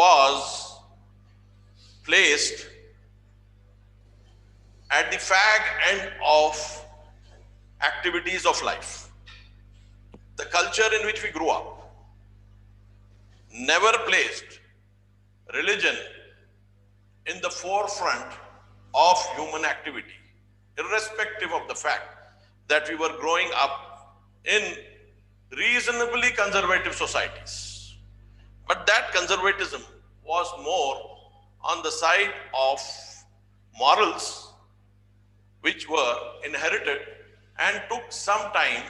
was placed at the fag end of activities of life. The culture in which we grew up never placed religion in the forefront of human activity, irrespective of the fact that we were growing up in reasonably conservative societies. But that conservatism was more on the side of morals, which were inherited and took some time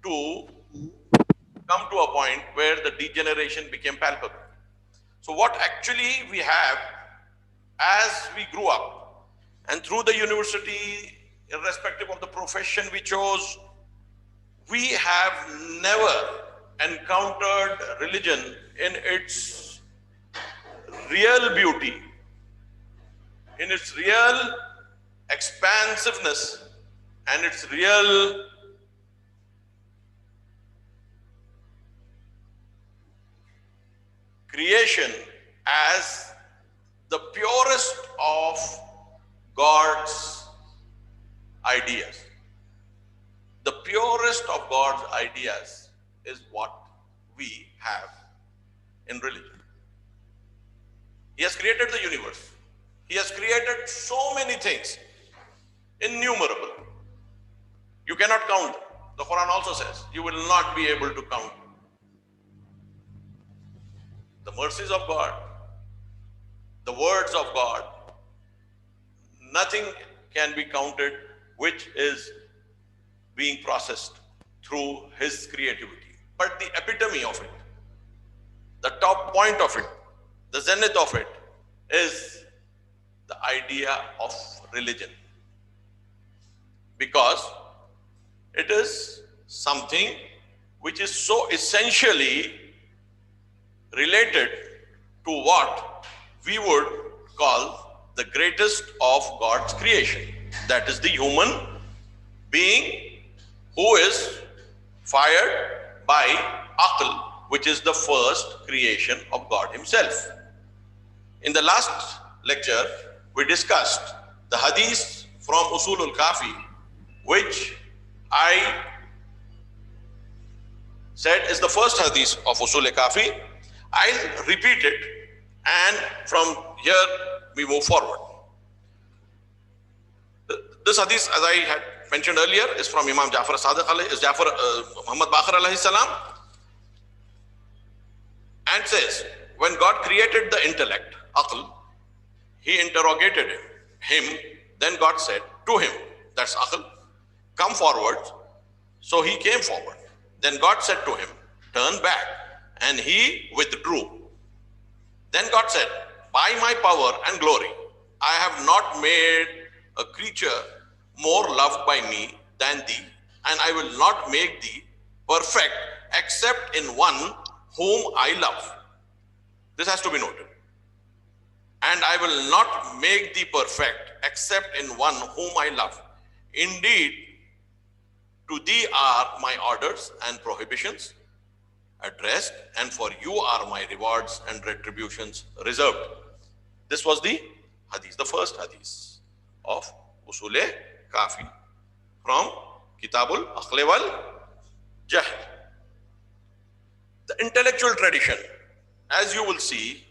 to come to a point where the degeneration became palpable. So what actually we have as we grew up and through the university, irrespective of the profession we chose, we have never encountered religion in its real beauty, in its real expansiveness and its real creation as the purest of God's ideas. The purest of God's ideas is what we have in religion. He has created the universe. He has created so many things, innumerable. You cannot count them. The Quran also says you will not be able to count the mercies of God, the words of God. Nothing can be counted which is being processed through His creativity. But the epitome of it, the top point of it, the zenith of it is the idea of religion. Because it is something which is so essentially related to what we would call the greatest of God's creation. That is the human being who is fired by Aql, which is the first creation of God Himself. In the last lecture, we discussed the hadith from Usul al-Kafi, which I said is the first hadith of Usul al-Kafi. I'll repeat it, and from here we move forward. This hadith, as I had mentioned earlier, is from Imam Jafar Sadiq, Muhammad Baqir alayhi salam, and says, when God created the intellect, Aql, He interrogated him. Then God said to him, that's Aql, come forward. So he came forward. Then God said to him, turn back. And he withdrew. Then God said, by my power and glory, I have not made a creature more loved by me than thee, and I will not make thee perfect except in one whom I love. This has to be noted. And I will not make thee perfect except in one whom I love. Indeed, to thee are my orders and prohibitions addressed, and for you are my rewards and retributions reserved. This was the hadith, the first hadith of Usul Kafi from Kitabul Aql wal Jahl. The intellectual tradition, as you will see,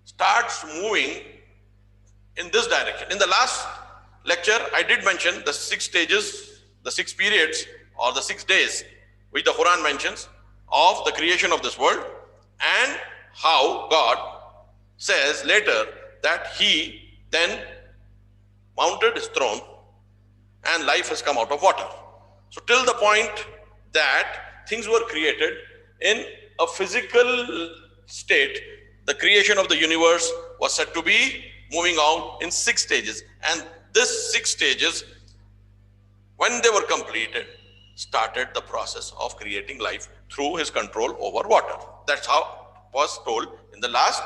starts moving in this direction. In the last lecture, I did mention the 6 stages, the 6 periods, or the 6 days, which the Quran mentions, of the creation of this world, and how God says later that He then mounted His throne and life has come out of water. So till the point that things were created in a physical state, the creation of the universe was said to be moving out in 6 stages. And this 6 stages, when they were completed, started the process of creating life through His control over water. That's how it was told in the last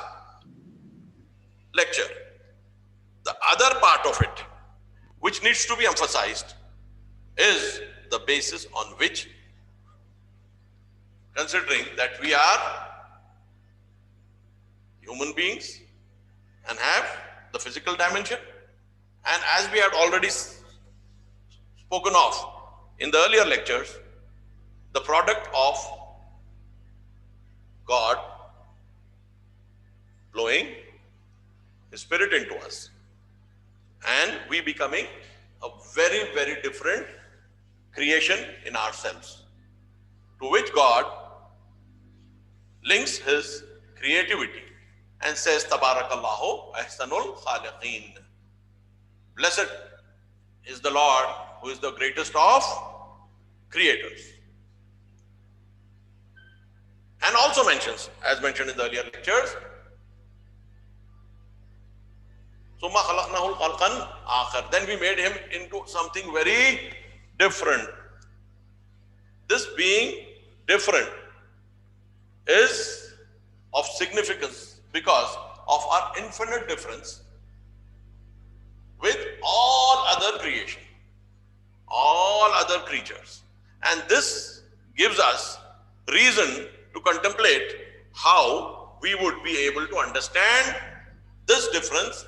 lecture. The other part of it, which needs to be emphasized, is the basis on which, considering that we are human beings and have the physical dimension. And as we had already spoken of in the earlier lectures, the product of God blowing His Spirit into us and we becoming a very, very different creation in ourselves, to which God links His creativity and says, Tabarakallahu ahsanul khaliqeen. Blessed is the Lord who is the greatest of creators. And also mentions, as mentioned in the earlier lectures, Summa khalaqnahu khalqan akhar. Then we made him into something very different. This being different is of significance because of our infinite difference with all other creation, all other creatures. And this gives us reason to contemplate how we would be able to understand this difference,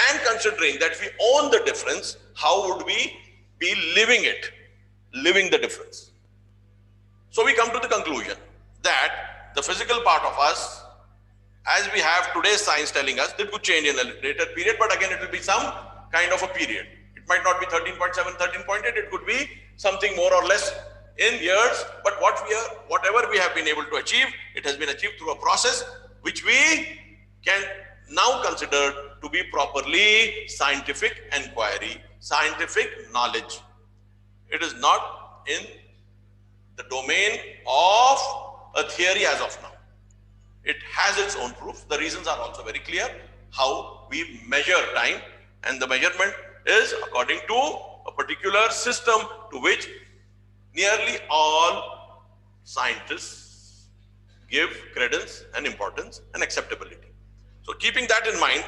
and considering that we own the difference, how would we be living it, living the difference. So we come to the conclusion that the physical part of us, as we have today's science telling us, it could change in a later period, but again it will be some kind of a period. It might not be 13.7, 13.8, it could be something more or less in years, but whatever we have been able to achieve, it has been achieved through a process which we can now consider to be properly scientific inquiry, scientific knowledge. It is not in the domain of a theory as of now. It has its own proofs. The reasons are also very clear, how we measure time, and the measurement is according to a particular system to which nearly all scientists give credence and importance and acceptability. So keeping that in mind,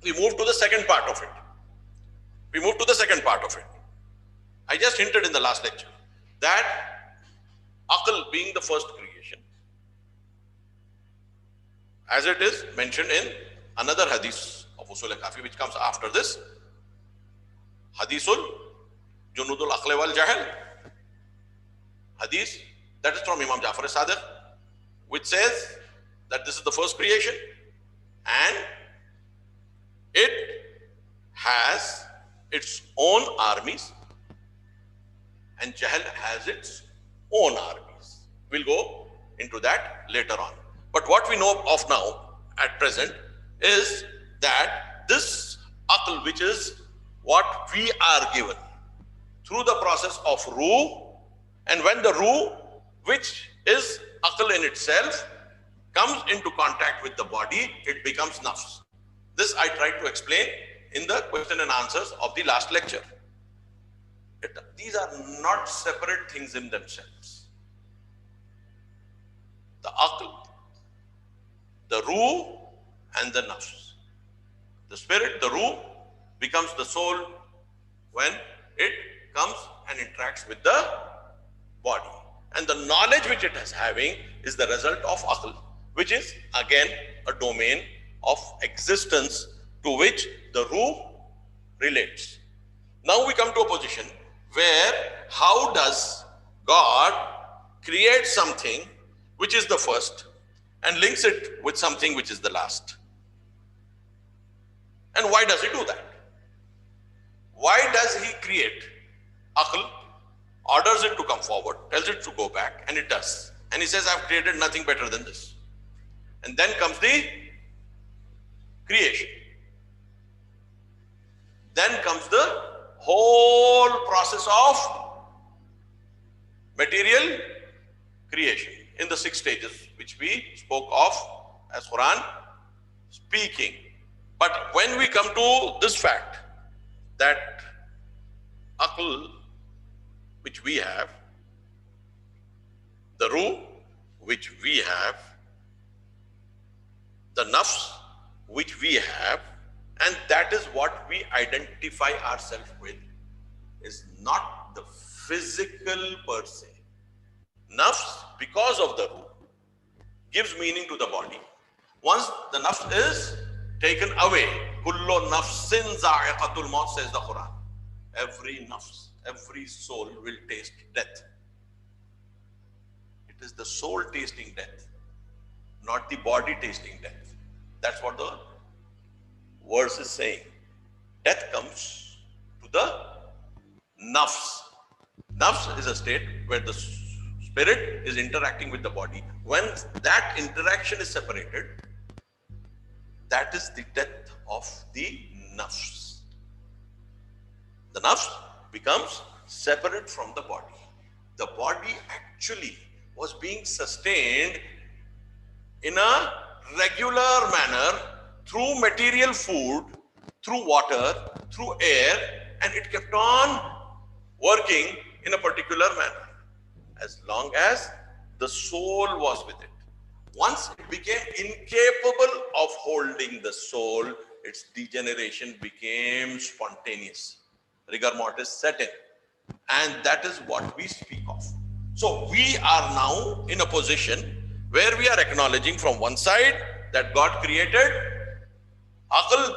we move to the second part of it. I just hinted in the last lecture that Aql being the first creation, as it is mentioned in another hadith of Usul Kafi which comes after this, Hadithul Junudul Aqli wal Jahil, hadith that is from Imam Jafar Sadiq, which says that this is the first creation and it has its own armies and Jahl has its own armies. We'll go into that later on. But what we know of now at present is that this Aql, which is what we are given through the process of Ruh, and when the Ruh, which is Aql in itself, comes into contact with the body, it becomes nafs. This I tried to explain in the question and answers of the last lecture. These are not separate things in themselves. The Aql, the Ruh and the nafs. The spirit, the Ruh, becomes the soul when it comes and interacts with the body. And the knowledge which it is having is the result of Aql, which is again a domain of existence to which the Ruh relates. Now we come to a position where how does God create something which is the first and links it with something which is the last? And why does he do that? Why does he create Aql, orders it to come forward, tells it to go back, and it does. And he says, I've created nothing better than this. And then comes the creation. Then comes the whole process of material creation in the 6 stages which we spoke of as Quran speaking. But when we come to this fact that Aql which we have, the Ruh which we have, the Nafs which we have, and that is what we identify ourselves with, is not the physical per se. Nafs, because of the Ruh, gives meaning to the body. Once the nafs is taken away, kullu nafsin za'iqatul maut, says the Quran. Every nafs, every soul will taste death. It is the soul tasting death, not the body tasting death. That's what the verse is saying. Death comes to the nafs. Nafs is a state where the spirit is interacting with the body. When that interaction is separated, that is the death of the nafs. The nafs becomes separate from the body. The body actually was being sustained in a regular manner through material food, through water, through air, and it kept on working in a particular manner as long as the soul was with it. Once it became incapable of holding the soul, its degeneration became spontaneous. Rigor mortis set in. And that is what we speak of. So we are now in a position where we are acknowledging from one side that God created aql,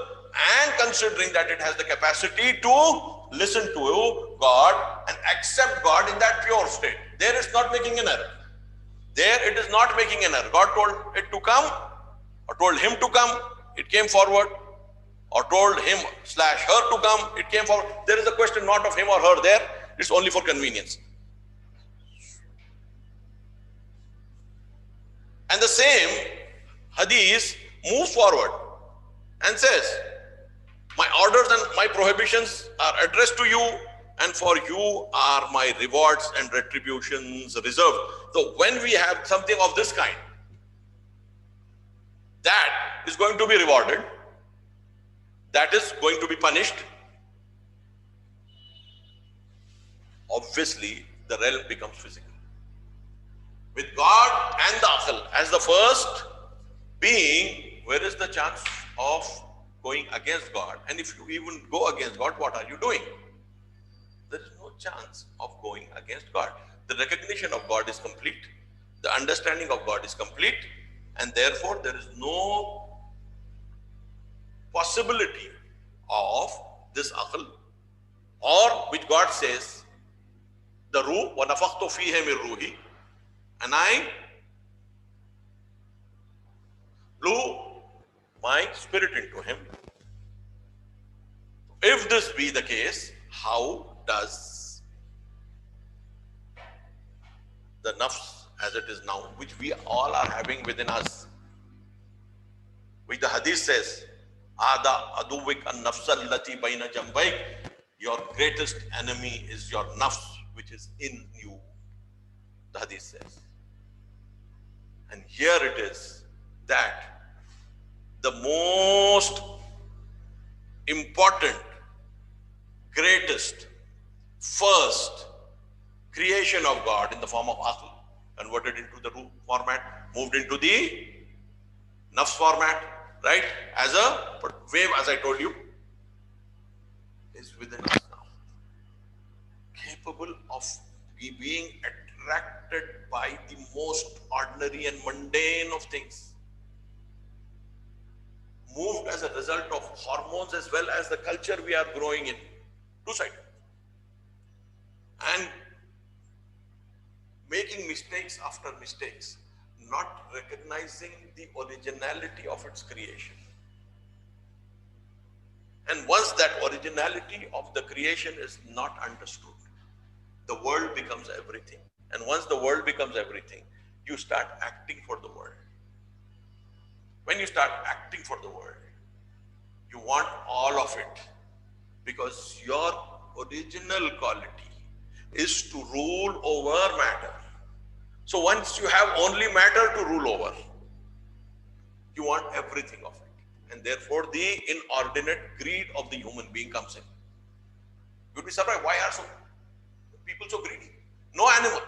and considering that it has the capacity to listen to God and accept God in that pure state. There it's not making an error. There it is not making an error. God told it to come, or told him to come, it came forward, or told him / her to come, it came forward. There is a question not of him or her there, it's only for convenience. And the same hadith moves forward and says, my orders and my prohibitions are addressed to you, and for you are my rewards and retributions reserved. So when we have something of this kind, that is going to be rewarded, that is going to be punished, obviously the realm becomes physical. With God and the aql as the first being, where is the chance of going against God? And if you even go against God, what are you doing? There is no chance of going against God. The recognition of God is complete. The understanding of God is complete. And therefore, there is no possibility of this aql, or which God says, the ruh, وَنَفَخْتُ فِيهِ مِن رُوحِي, and I blew my spirit into him. If this be the case, how does the nafs as it is now, which we all are having within us, which the hadith says, Ada aduwik an nafs allati baina jambayk, your greatest enemy is your nafs, which is in you, the hadith says. And here it is that the most important, greatest, first creation of God in the form of aql, converted into the ruh format, moved into the nafs format, right? As a wave, as I told you, is within us now, capable of being attracted by the most ordinary and mundane of things, moved as a result of hormones as well as the culture we are growing in, two-sided, and making mistakes after mistakes, not recognizing the originality of its creation. And once that originality of the creation is not understood, the world becomes everything. And once the world becomes everything, you start acting for the world. When you start acting for the world, you want all of it, because your original quality is to rule over matter. So once you have only matter to rule over, you want everything of it. And therefore the inordinate greed of the human being comes in. You'd be surprised, why are people so greedy? No animal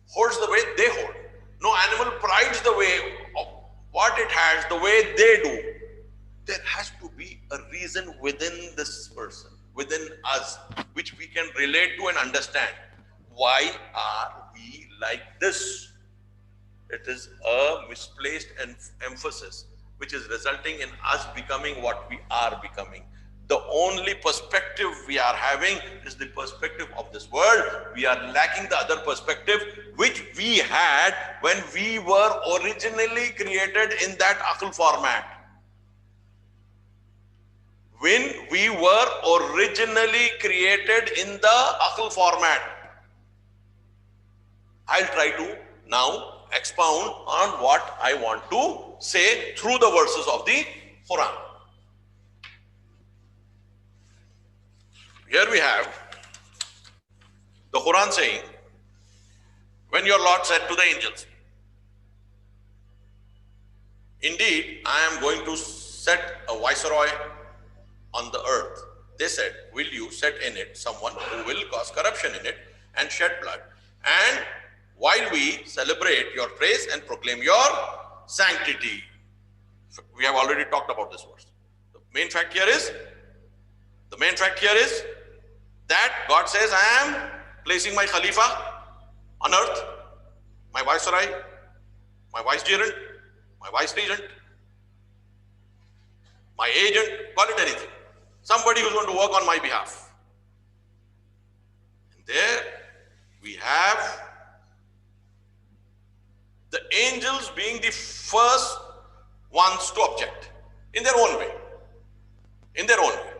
holds the way they hold. No animal prides the way of what it has, the way they do. There has to be a reason within this person, within us, which we can relate to and understand. Why are we like this? It is a misplaced emphasis which is resulting in us becoming what we are becoming. The only perspective we are having is the perspective of this world. We are lacking the other perspective which we had when we were originally created in that aql format. When we were originally created in the aql format. I'll try to now expound on what I want to say through the verses of the Quran. Here we have the Quran saying, when your Lord said to the angels, indeed, I am going to set a viceroy on the earth. They said, will you set in it someone who will cause corruption in it and shed blood? And while we celebrate your praise and proclaim your sanctity. We have already talked about this verse. The main fact here is that God says, I am placing my Khalifa on earth, my viceroy, my vicegerent, my vice regent, my agent, call it anything. Somebody who's going to work on my behalf. And there we have the angels being the first ones to object in their own way. In their own way.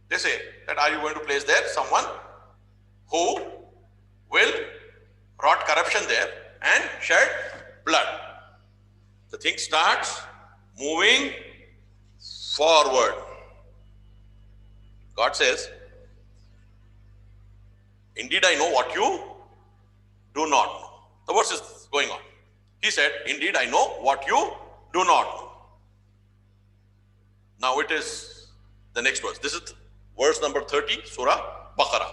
They say that, are you going to place there someone who will wrought corruption there and shed blood? The thing starts moving forward. God says, indeed I know what you do not know. The verse is going on. He said, indeed I know what you do not know. Now it is the next verse. This is verse number 30, Surah Baqarah.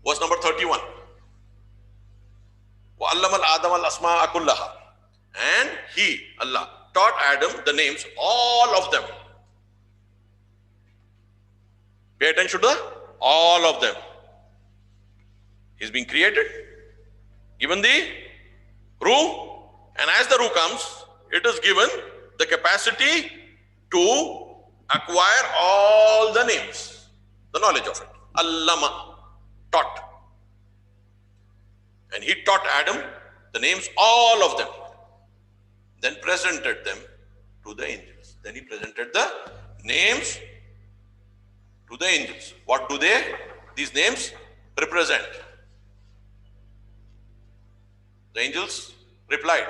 Verse number 31. وَعَلَّمَ الْآدَمَ الْأَسْمَاءَ كُلَّهَا. And he, Allah, taught Adam the names, all of them. Pay attention to the all of them. He's being created, given the ruh, and as the ruh comes, it is given the capacity to acquire all the names, the knowledge of it. Allama, taught. And he taught Adam the names, all of them. Then presented them to the angels. Then he presented the names to the angels. What do these names represent? The angels replied.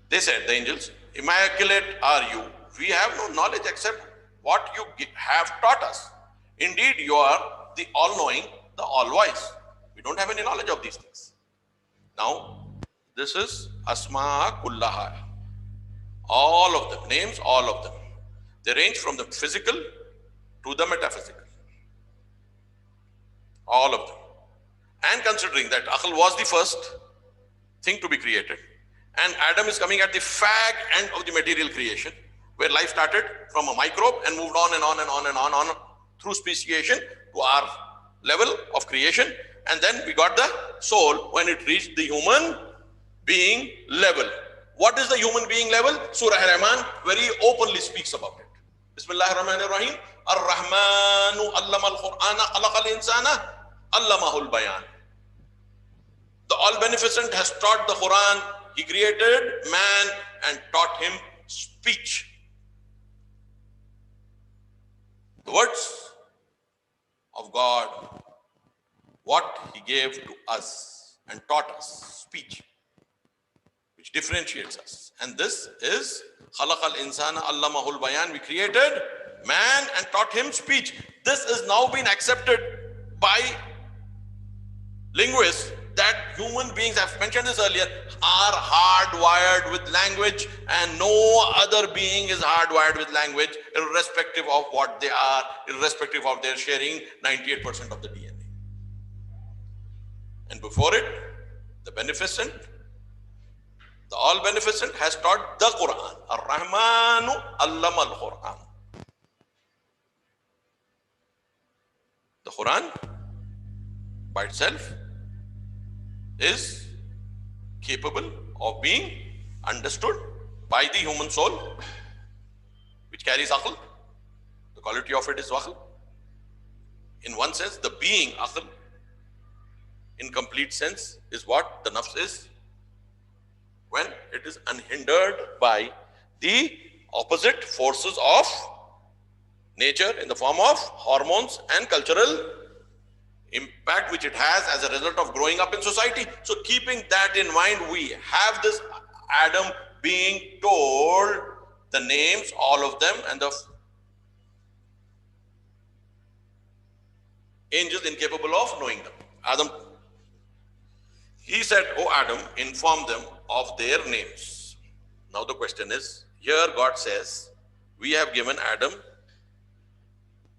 They said, the angels, immaculate are you. We have no knowledge except what you have taught us. Indeed, you are the all-knowing, the all-wise. We don't have any knowledge of these things. Now, this is Asma Kullaha. All of them, names, all of them. They range from the physical to the metaphysical. All of them. And considering that Aql was the first thing to be created, and Adam is coming at the fag end of the material creation, where life started from a microbe and moved on and on and on and on through speciation to our level of creation, and then we got the soul when it reached the human being level. What is the human being level? Surah Ar-Rahman very openly speaks about it. Bismillahir Rahmanir Rahim. Ar-Rahmanu allama al-Qur'ana khalaqa al-insana allamahul bayan. The All-Beneficent has taught the Quran. He created man and taught him speech. The words of God, what he gave to us and taught us, speech, which differentiates us. And this is Khalaqal Insana Allamahul Bayan. We created man and taught him speech. This is now been accepted by linguists that human beings, I've mentioned this earlier, are hardwired with language, and no other being is hardwired with language, irrespective of what they are, irrespective of their sharing 98% of the DNA. And before it, the Beneficent, the All-Beneficent has taught the Quran. Ar-Rahmanu allama al-Quran. The Quran by itself is capable of being understood by the human soul, which carries aql. The quality of it is aql. In one sense, the being aql, in complete sense, is what the nafs is, when it is unhindered by the opposite forces of nature in the form of hormones and cultural impact which it has as a result of growing up in society. So keeping that in mind, we have this Adam being told the names, all of them, and the angels incapable of knowing them. Adam, he said, "Oh Adam, inform them of their names." Now the question is, here God says, we have given Adam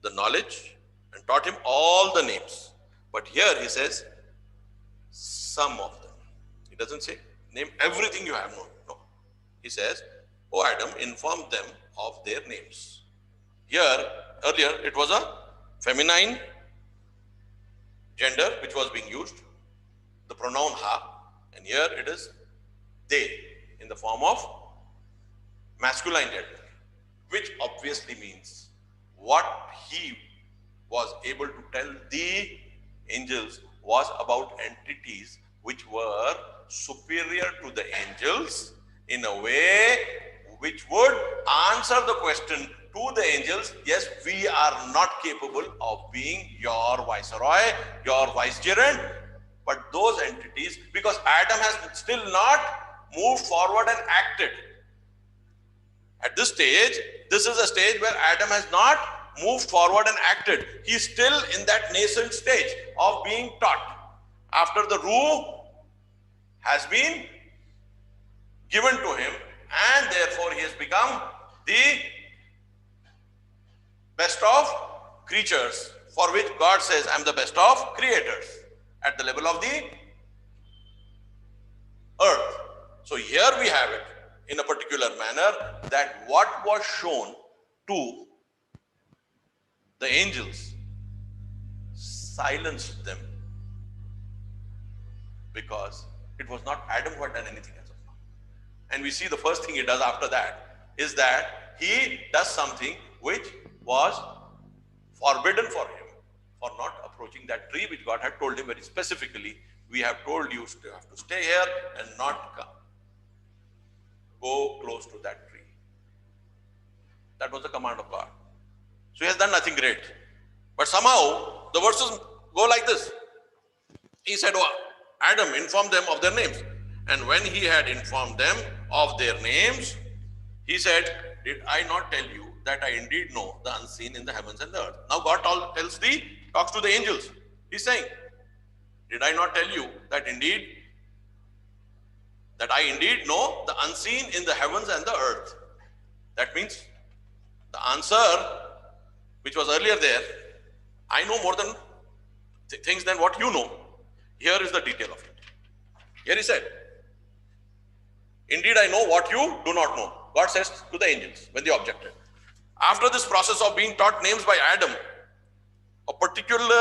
the knowledge and taught him all the names. But here he says, some of them. He doesn't say, name everything you have known. No. He says, "Oh Adam, inform them of their names." Here, earlier, it was a feminine gender which was being used, the pronoun ha, and here it is they in the form of masculine gender, which obviously means what he was able to tell the angels was about entities which were superior to the angels in a way which would answer the question to the angels, yes, we are not capable of being your viceroy, your vicegerent, but those entities, because Adam has still not moved forward and acted. At this stage, this is a stage where Adam has not moved forward and acted. He is still in that nascent stage of being taught. After the ruh has been given to him, and therefore he has become the best of creatures, for which God says, "I am the best of creators," at the level of the earth. So here we have it in a particular manner, that what was shown to the angels silenced them, because it was not Adam who had done anything as of now. And we see the first thing he does after that is that he does something which was forbidden for him, for not approaching that tree which God had told him very specifically, "We have told you to have to stay here and not go close to that tree." That was the command of God. So he has done nothing great. But somehow the verses go like this. He said, "Oh, Adam, inform them of their names." And when he had informed them of their names, he said, "Did I not tell you that I indeed know the unseen in the heavens and the earth?" Now God talks to the angels. He's saying, "Did I not tell you that I indeed know the unseen in the heavens and the earth?" That means the answer which was earlier there, I know more than things than what you know. Here is the detail of it. Here he said, "Indeed I know what you do not know." God says to the angels when they objected. After this process of being taught names by Adam, of particular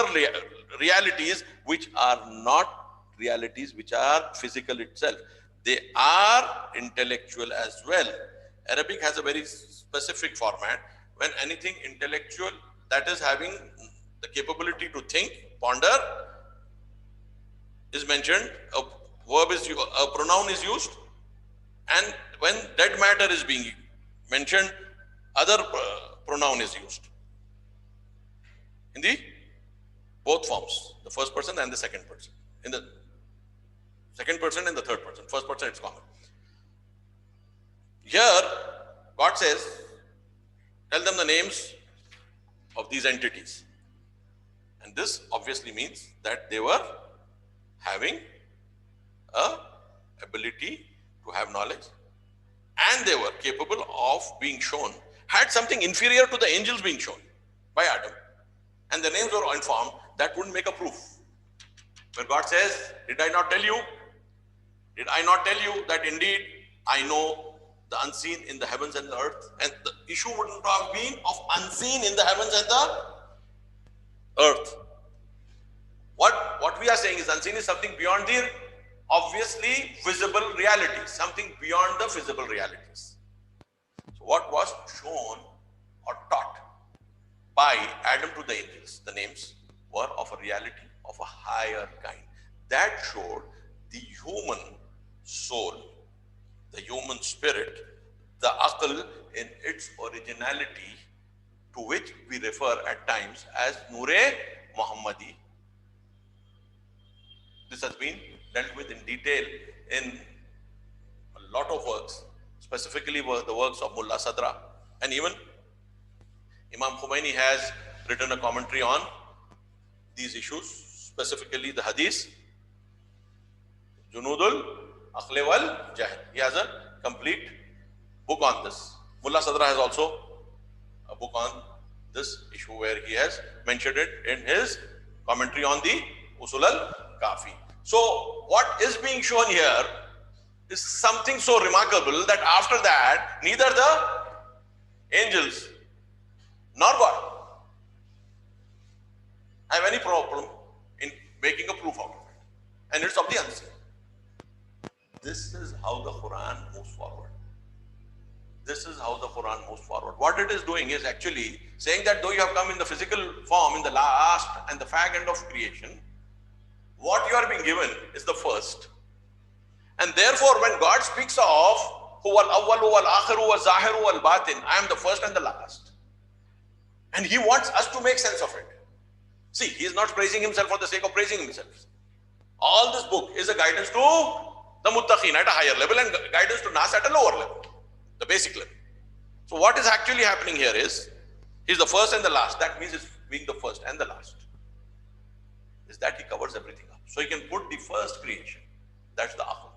realities which are not realities which are physical itself, they are intellectual as well. Arabic has a very specific format. When anything intellectual, that is having the capability to think, ponder, is mentioned, a pronoun is used, and when dead matter is being mentioned, other pronoun is used in the both forms, the first person and the second person. In the second person and the third person, first person it's common. Here God says, "Tell them the names of these entities." And this obviously means that they were having a ability to have knowledge, and they were capable of being shown, had something inferior to the angels being shown by Adam, and the names were informed. That wouldn't make a proof. Where God says, "Did I not tell you? Did I not tell you that indeed I know the unseen in the heavens and the earth?" And the issue wouldn't have been of unseen in the heavens and the earth. What we are saying is unseen is something beyond the obviously visible reality, something beyond the visible realities. So what was shown or taught by Adam to the angels, the names were of a reality of a higher kind. That showed the human soul, the human spirit, the aql in its originality, to which we refer at times as Noor-e Muhammadi. This has been dealt with in detail in a lot of works, specifically the works of Mullah Sadra, and even Imam Khomeini has written a commentary on these issues, specifically the hadith, Junudul Aqli wal Jahl. He has a complete book on this. Mullah Sadra has also a book on this issue where he has mentioned it in his commentary on the Usul al-Kafi. So what is being shown here is something so remarkable that after that, neither the angels nor God have any problem in making a proof out of it. And it's of the unseen. This is how the Quran moves forward. This is how the Quran moves forward. What it is doing is actually saying that though you have come in the physical form in the last and the fag end of creation, what you are being given is the first. And therefore, when God speaks of Huwa al-awwal, huwa al-akhir, huwa al-zahir, huwa al-batin, I am the first and the last. And He wants us to make sense of it. See, He is not praising Himself for the sake of praising Himself. All this book is a guidance to the muttaqin at a higher level and guidance to nas at a lower level, the basic level. So what is actually happening here is, He's the first and the last. That means He's being the first and the last. Is that He covers everything up. So He can put the first creation, that's the aql,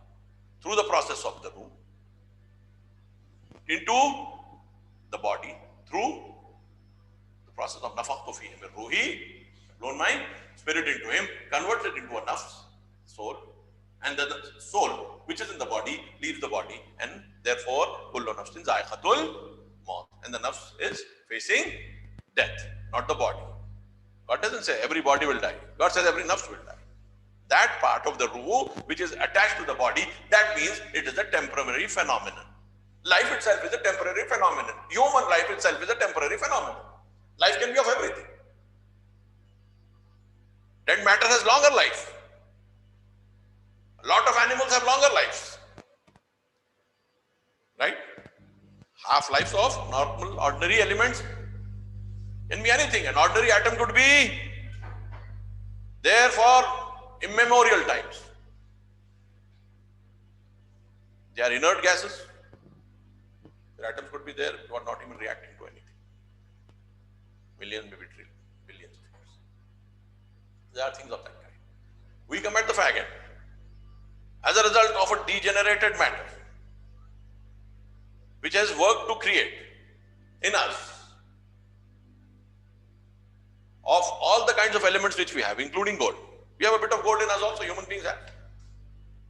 through the process of the ruh, into the body, through the process of nafakhtu fihi min ruhi, blown my spirit into him, converted into a nafs, soul, and the soul which is in the body leaves the body, and therefore kullu nafsin za'iqatul maut, and the nafs is facing death, not the body. God doesn't say every body will die. God says every nafs will die. That part of the ruh which is attached to the body, that means it is a temporary phenomenon. Life itself is a temporary phenomenon. Human life itself is a temporary phenomenon. Life can be of everything. Dead matter has longer life. A lot of animals have longer lives. Right? Half-lives of normal, ordinary elements can be anything. An ordinary atom could be there for immemorial times. They are inert gases. Their atoms could be there, who are not even reacting to anything. Millions, maybe trillions, billions of years. There are things of that kind. We come at the fag end. As a result of a degenerated matter, which has worked to create in us of all the kinds of elements which we have, including gold. We have a bit of gold in us also, human beings have.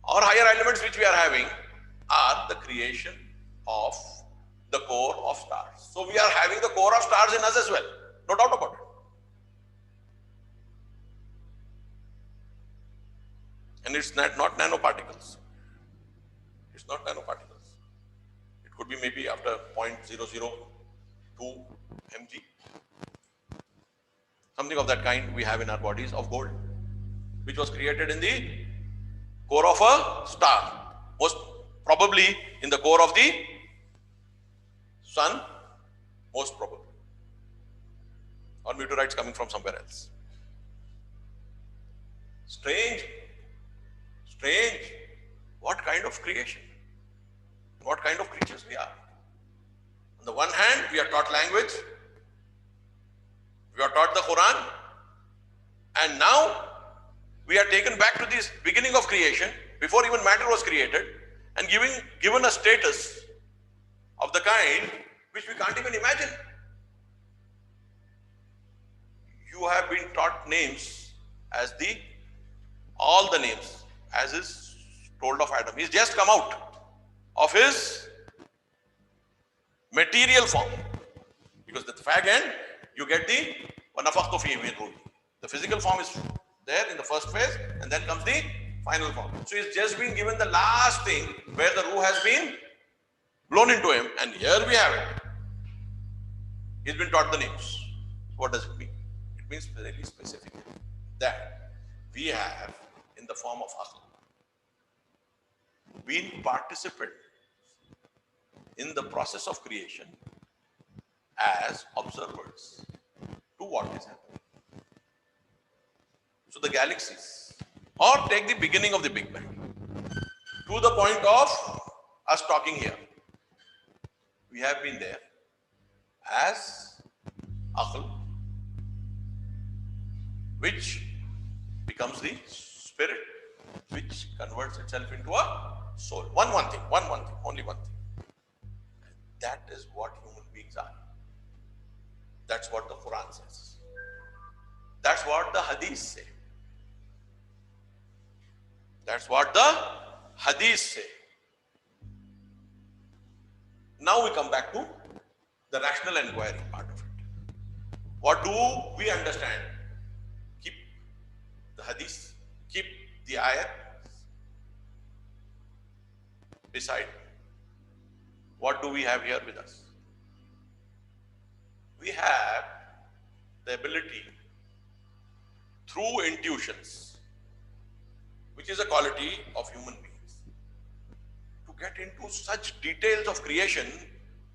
Our higher elements which we are having are the creation of the core of stars. So we are having the core of stars in us as well, no doubt about it. And it's not nanoparticles. It's not nanoparticles. It could be maybe after 0.002 mg. Something of that kind we have in our bodies of gold, which was created in the core of a star, most probably in the core of the sun, most probably, or meteorites coming from somewhere else. Strange, what kind of creation, what kind of creatures we are. On the one hand, we are taught language, we are taught the Quran, and now we are taken back to this beginning of creation, before even matter was created, and given a status of the kind which we can't even imagine. You have been taught names as all the names, as is told of Adam. He's just come out of his material form. Because the fag end, you get the nafakhtu fihi min ruhi. The physical form is there in the first phase, and then comes the final form. So he's just been given the last thing where the ruh has been blown into him, and here we have it. He's been taught the names. What does it mean? It means very specific that we have, in the form of Agha, been participant in the process of creation as observers to what is happening. So the galaxies, or take the beginning of the Big Bang, to the point of us talking here, we have been there as Aql, which becomes the spirit, which converts itself into a soul. One thing, only one thing. That is what human beings are. That's what the Quran says. That's what the Hadith say. That's what the Hadith say. Now we come back to the rational inquiry part of it. What do we understand? Keep the Hadith, keep the ayat beside. What do we have here with us? We have the ability through intuitions, which is a quality of human beings, to get into such details of creation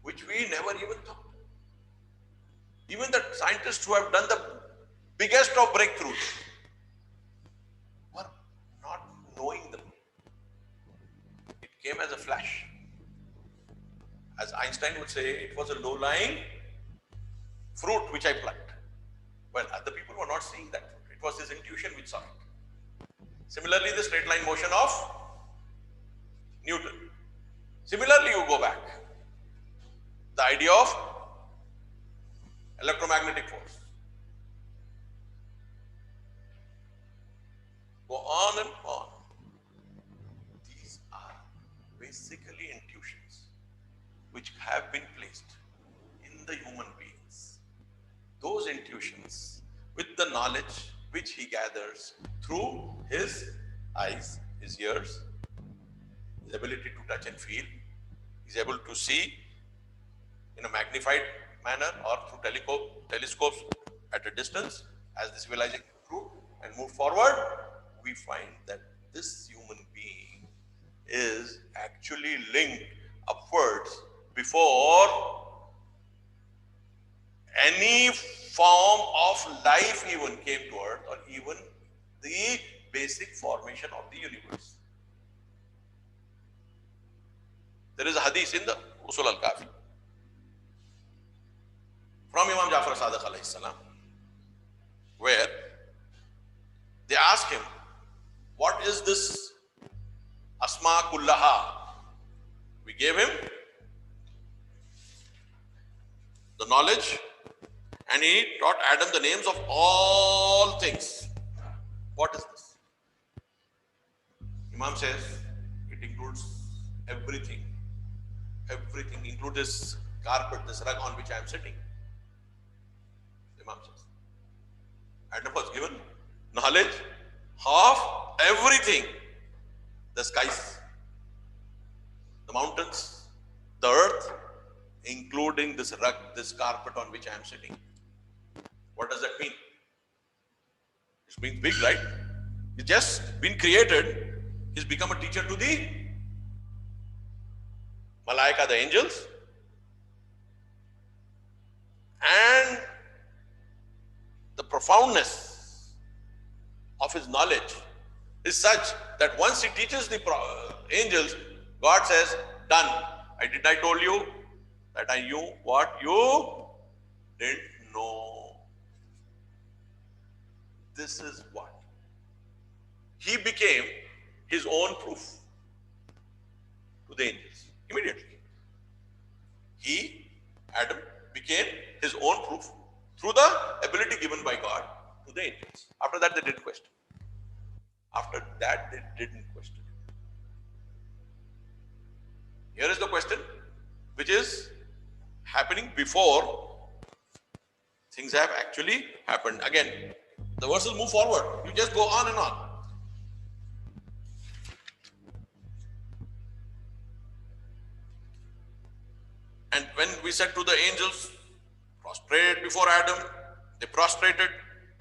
which we never even thought. Even the scientists who have done the biggest of breakthroughs were not knowing them. It came as a flash. As Einstein would say, it was a low-lying fruit which I plucked. Well, other people were not seeing that fruit. It was his intuition which saw it. Similarly, the straight line motion of Newton. Similarly, you go back. The idea of electromagnetic force. Go on and on. These are basically intuitions which have been placed in the human beings. Those intuitions with the knowledge which he gathers through his eyes, his ears, his ability to touch and feel. He's able to see in a magnified manner or through telescopes at a distance as the civilization grew and moved forward. We find that this human being is actually linked upwards before any form of life even came to earth, or even the basic formation of the universe. There is a hadith in the Usul al-Kafi from Imam Jafar Sadiq alayhi salam, where they ask him, what is this Asma Kullaha? We gave him the knowledge and he taught Adam the names of all things. What is this? Imam says it includes everything. Everything, includes this carpet, this rug on which I am sitting. Imam says Adam was given knowledge of everything. The skies, the mountains, the earth, including this rug, this carpet on which I am sitting. What does that mean? It means big, right? He's just been created. He's become a teacher to the Malaika, the angels. And the profoundness of his knowledge is such that once he teaches the angels, God says, done. I told you that I knew what you didn't know. This is what? He became his own proof to the angels immediately. He, Adam, became his own proof through the ability given by God to the angels. After that, they didn't question. After that, they didn't question. Here is the question which is happening before things have actually happened. Again, the verses move forward. You just go on and on. And when we said to the angels, prostrate before Adam, they prostrated,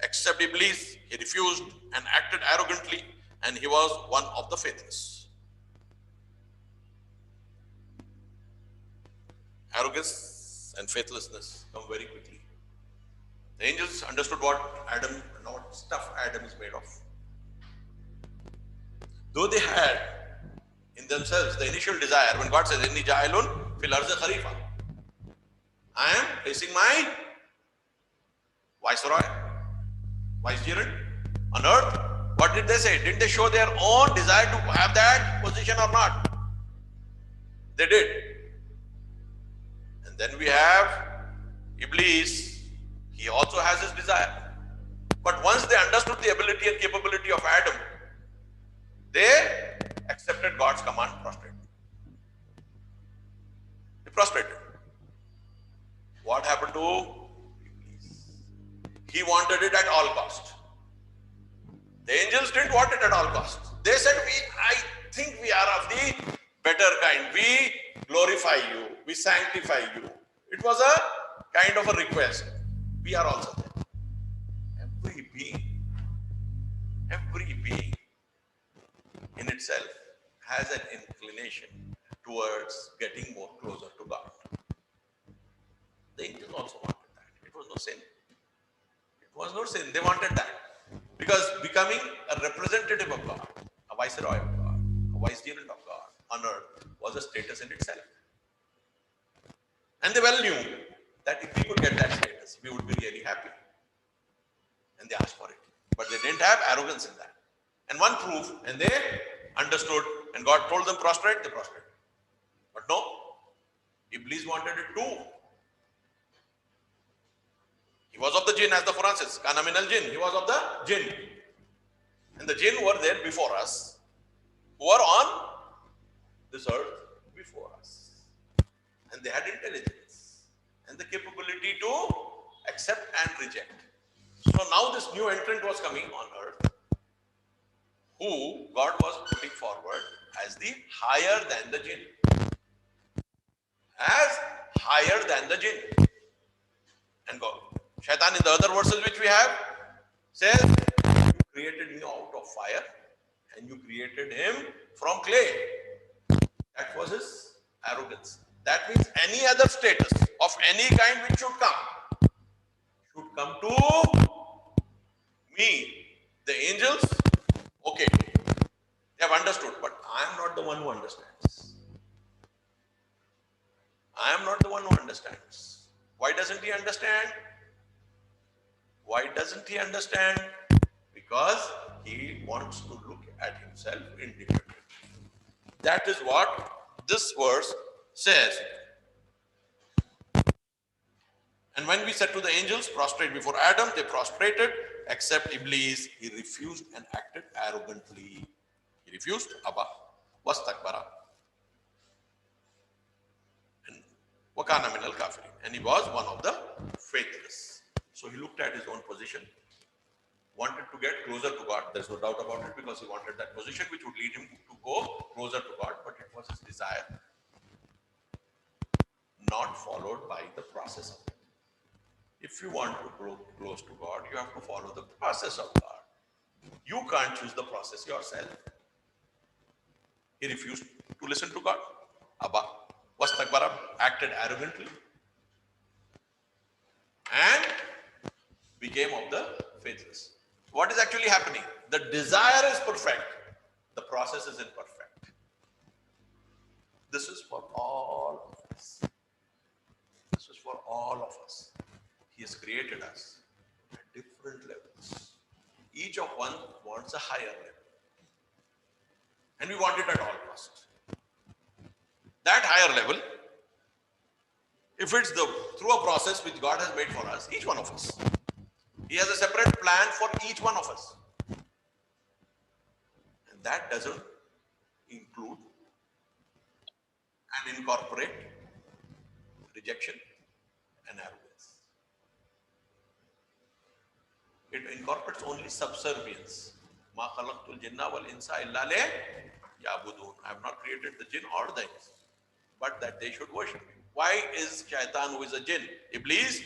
except Iblis. He refused and acted arrogantly, and he was one of the faithless. Arrogance and faithlessness come very quickly. The angels understood what Adam and what stuff Adam is made of. Though they had in themselves the initial desire, when God says, Inni ja'ilun fil arzi khalifa, I am placing my viceroy, vicegerent on earth. What did they say? Didn't they show their own desire to have that position or not? They did. And then we have Iblis. He also has his desire. But once they understood the ability and capability of Adam, they accepted God's command, prostrated. They prostrated. What happened to Iblis? He wanted it at all cost. The angels didn't want it at all costs. They said, I think we are of the better kind. We glorify you. We sanctify you. It was a kind of a request. We are also there. Every being in itself has an inclination towards getting more closer to God. The angels also wanted that. It was no sin. It was no sin. They wanted that. Because becoming a representative of God, a viceroy of God, a vicegerent of God on earth was a status in itself. And they well knew that if we could get that status, we would be really happy. And they asked for it. But they didn't have arrogance in that. And one proof, and they understood, and God told them prostrate, they prostrated. But no, Iblis wanted it too. He was of the jinn, as the Quran says, Kana min al jinn. He was of the jinn. And the jinn were there before us, who were on this earth before us. And they had intelligence and the capability to accept and reject. So now this new entrant was coming on earth, who God was putting forward as the higher than the jinn. As higher than the jinn. And God, Shaitan in the other verses which we have says, you created me out of fire and you created him from clay. That was his arrogance. That means any other status of any kind which should come to me. The angels, okay, they have understood, but I am not the one who understands. I am not the one who understands. Why doesn't he understand? Why doesn't he understand? Because he wants to look at himself independently. That is what this verse says. And when we said to the angels, prostrate before Adam, they prostrated, except Iblis. He refused and acted arrogantly. He refused, Abba, wastakbara. And wakana min al-kafirin. And he was one of the faithless. So he looked at his own position, wanted to get closer to God. There's no doubt about it, because he wanted that position which would lead him to go closer to God, but it was his desire, not followed by the process of it. If you want to grow close to God, you have to follow the process of God. You can't choose the process yourself. He refused to listen to God. Abba, wastakbara, acted arrogantly, and became of the faithless. What is actually happening? The desire is perfect. The process is imperfect. This is for all of us. This is for all of us. He has created us at different levels. Each of one wants a higher level. And we want it at all costs. That higher level, if it's through a process which God has made for us, each one of us, He has a separate plan for each one of us. And that doesn't include and incorporate rejection and arrogance. It incorporates only subservience. Ma khalaqtul jinna wal insa illa liya'budun. I have not created the jinn or the ins, but that they should worship me. Why is Shaitan, who is a jinn, Iblis,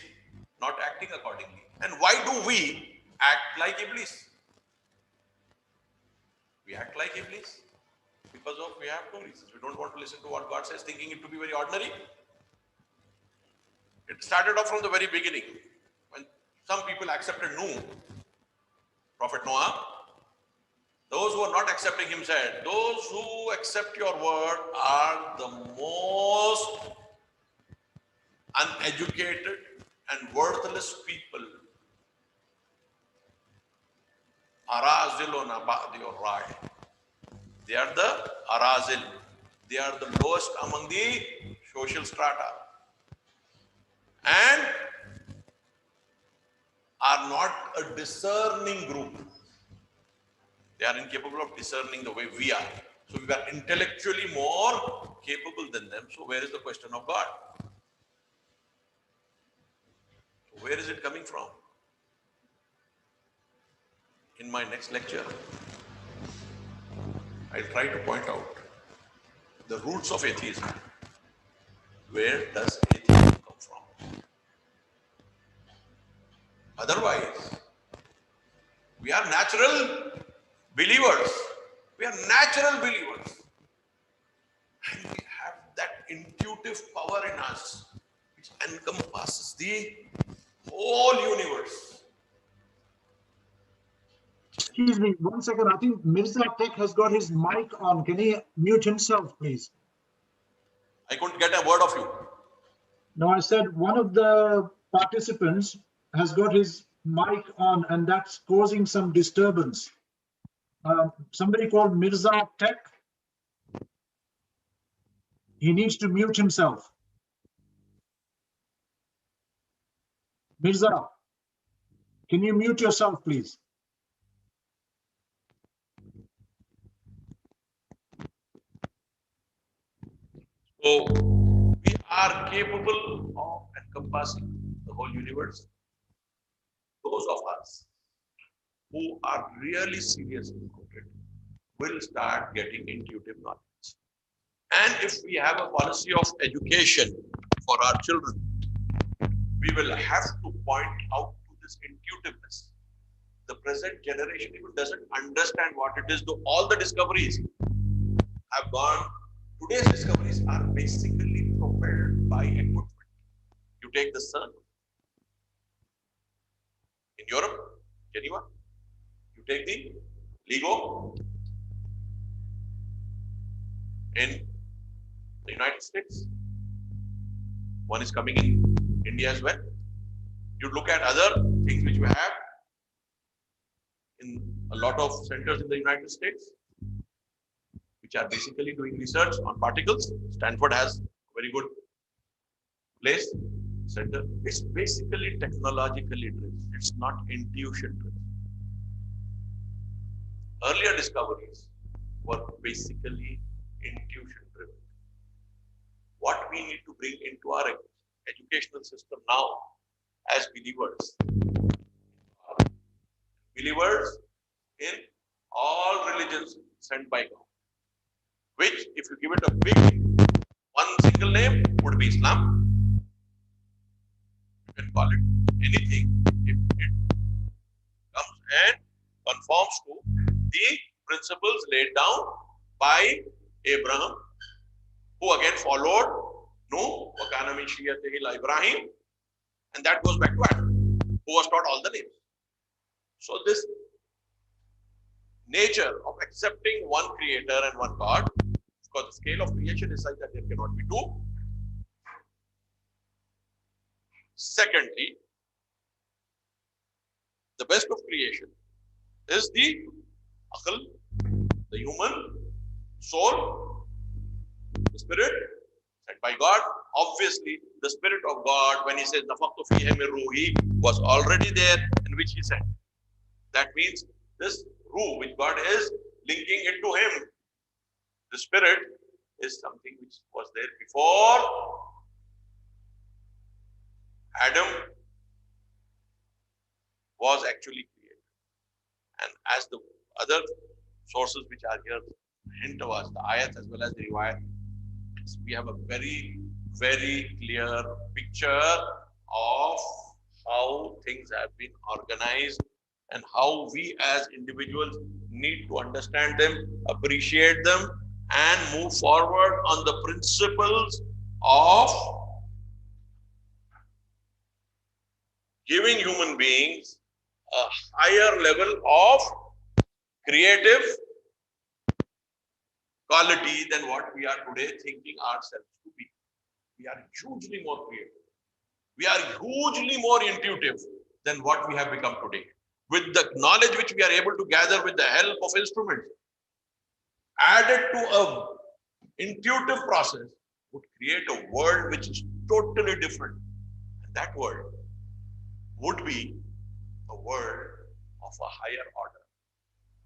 not acting accordingly? And why do we act like Iblis? We act like Iblis because of we have two reasons. We don't want to listen to what God says, thinking it to be very ordinary. It started off from the very beginning when some people accepted Nuh, Prophet Noah. Those who are not accepting him said, those who accept your word are the most uneducated and worthless people. Araziluna ba'di or rai. They are the arazil. They are the lowest among the social strata and are not a discerning group. They are incapable of discerning the way we are. So we are intellectually more capable than them. So where is the question of God? So where is it coming from? In my next lecture, I'll try to point out the roots of atheism. Where does atheism come from? Otherwise, we are natural believers. We are natural believers. And we have that intuitive power in us which encompasses the whole universe. Excuse me, 1 second. I think Mirza Tech has got his mic on. Can he mute himself, please? I couldn't get a word of you. No, I said one of the participants has got his mic on, and that's causing some disturbance. Somebody called Mirza Tech. He needs to mute himself. Mirza, can you mute yourself, please? So we are capable of encompassing the whole universe. Those of us who are really serious about it will start getting intuitive knowledge. And if we have a policy of education for our children, we will have to point out to this intuitiveness. The present generation even doesn't understand what it is. Though all the discoveries have gone, today's discoveries are basically propelled by equipment. You take the sun in Europe, Geneva, you take the LIGO in the United States, one is coming in India as well. You look at other things which we have in a lot of centers in the United States, which are basically doing research on particles. Stanford has a very good place, center. It's basically technologically driven. It's not intuition driven. Earlier discoveries were basically intuition driven. What we need to bring into our educational system now as believers in all religions sent by God, which if you give it a big one single name would be Islam. You can call it anything if it comes and conforms to the principles laid down by Abraham, who again followed Nuh, Wakana min Shiyatihi Ibrahim, and that goes back to Adam, who was taught all the names. So this nature of accepting one creator and one God, because the scale of creation is such that there cannot be two. Secondly, the best of creation is the akal, the human soul, the spirit sent by God. Obviously, the spirit of God, when he says nafaktu fihi min ruhi, was already there, in which he sent. That means this ruh, which God is linking it to him, the spirit is something which was there before Adam was actually created. And as the other sources which are here hint to us, the ayats as well as the riwayat, we have a very very clear picture of how things have been organized and how we as individuals need to understand them, appreciate them, and move forward on the principles of giving human beings a higher level of creative quality than what we are today thinking ourselves to be. We are hugely more creative. We are hugely more intuitive than what we have become today. With the knowledge which we are able to gather with the help of instruments, added to a intuitive process, would create a world which is totally different. And that world would be a world of a higher order.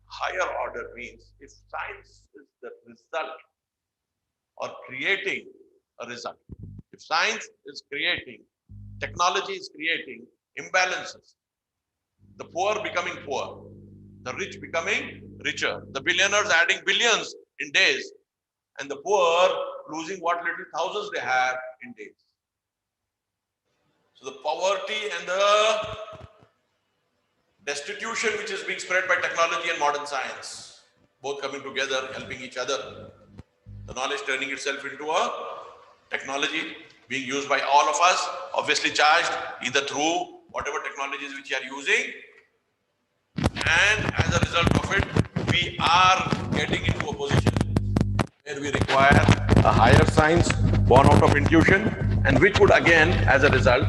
Higher order means if science is the result or creating a result, if science is creating, technology is creating imbalances, the poor becoming poor, the rich becoming richer, the billionaires adding billions in days, and the poor losing what little thousands they have in days. So the poverty and the destitution which is being spread by technology and modern science, both coming together, helping each other, the knowledge turning itself into a technology being used by all of us, obviously charged either through whatever technologies which you are using, and as a result of it, we are getting into a position where we require a higher science born out of intuition, and which would again, as a result,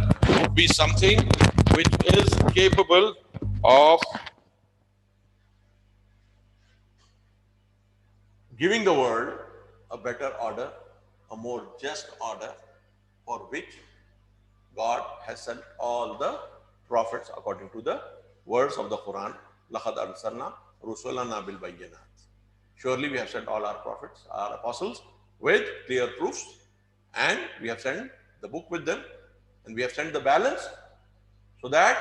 be something which is capable of giving the world a better order, a more just order, for which God has sent all the prophets according to the words of the Quran. لَقَدْ أَرْسَلْنَا رُسُلَنَا بِالْبَيِّنَاتِ. Surely we have sent all our prophets, our apostles, with clear proofs, and we have sent the book with them, and we have sent the balance so that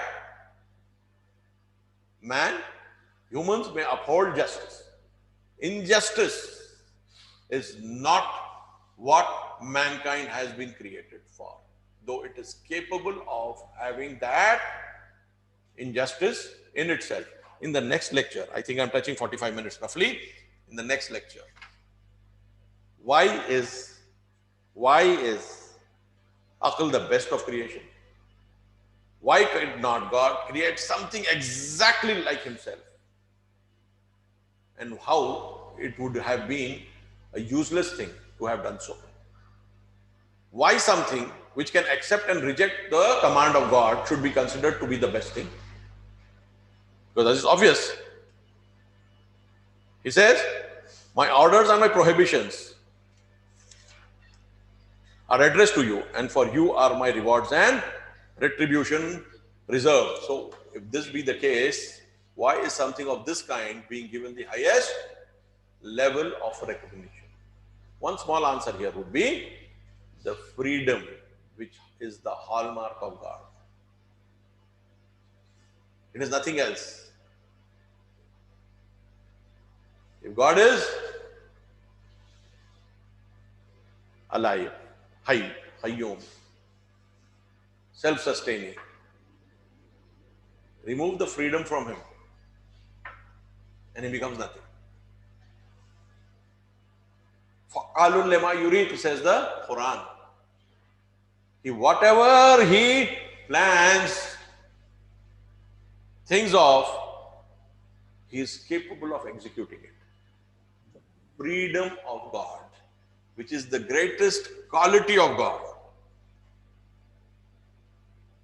humans may uphold justice. Injustice is not what mankind has been created for, though it is capable of having that injustice in itself. In the next lecture, I think I'm touching 45 minutes roughly. In the next lecture, why is Aql the best of creation? Why could not God create something exactly like himself? And how it would have been a useless thing to have done so. Why something which can accept and reject the command of God should be considered to be the best thing? Because that is obvious. He says, my orders and my prohibitions are addressed to you, and for you are my rewards and retribution reserved. So if this be the case, why is something of this kind being given the highest level of recognition? One small answer here would be the freedom, which is the hallmark of God. It is nothing else. If God is alive, Hayy, Hayyum, self-sustaining, remove the freedom from him and he becomes nothing. Fa'alun lima yurid, says the Quran. Whatever he plans, thinks of, he is capable of executing it. The freedom of God, which is the greatest quality of God,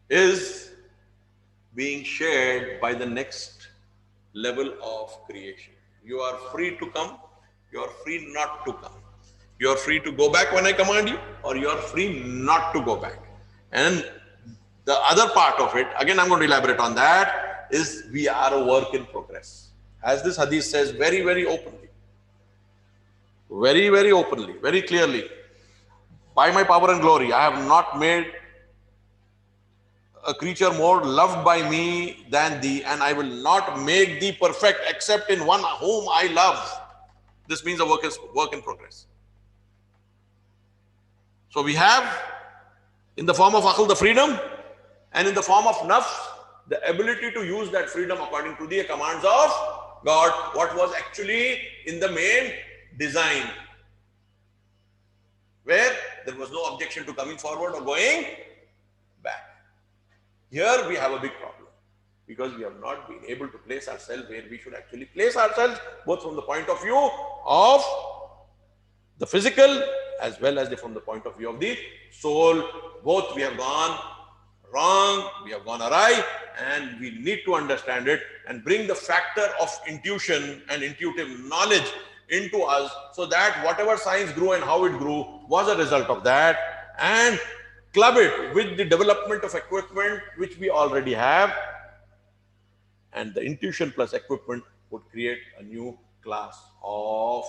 is being shared by the next level of creation. You are free to come, you are free not to come. You are free to go back when I command you, or you are free not to go back. And the other part of it, again I'm going to elaborate on that, is we are a work in progress. As this hadith says very, very openly, very, very openly, very clearly, by my power and glory, I have not made a creature more loved by me than thee, and I will not make thee perfect except in one whom I love. This means a work in progress. So we have in the form of aql the freedom, and in the form of nafs the ability to use that freedom according to the commands of God, what was actually in the main design, where there was no objection to coming forward or going back. Here we have a big problem because we have not been able to place ourselves where we should actually place ourselves, both from the point of view of the physical as well as from the point of view of the soul. Both we have gone wrong, we have gone awry, and we need to understand it and bring the factor of intuition and intuitive knowledge into us, so that whatever science grew and how it grew was a result of that, and club it with the development of equipment which we already have, and the intuition plus equipment would create a new class of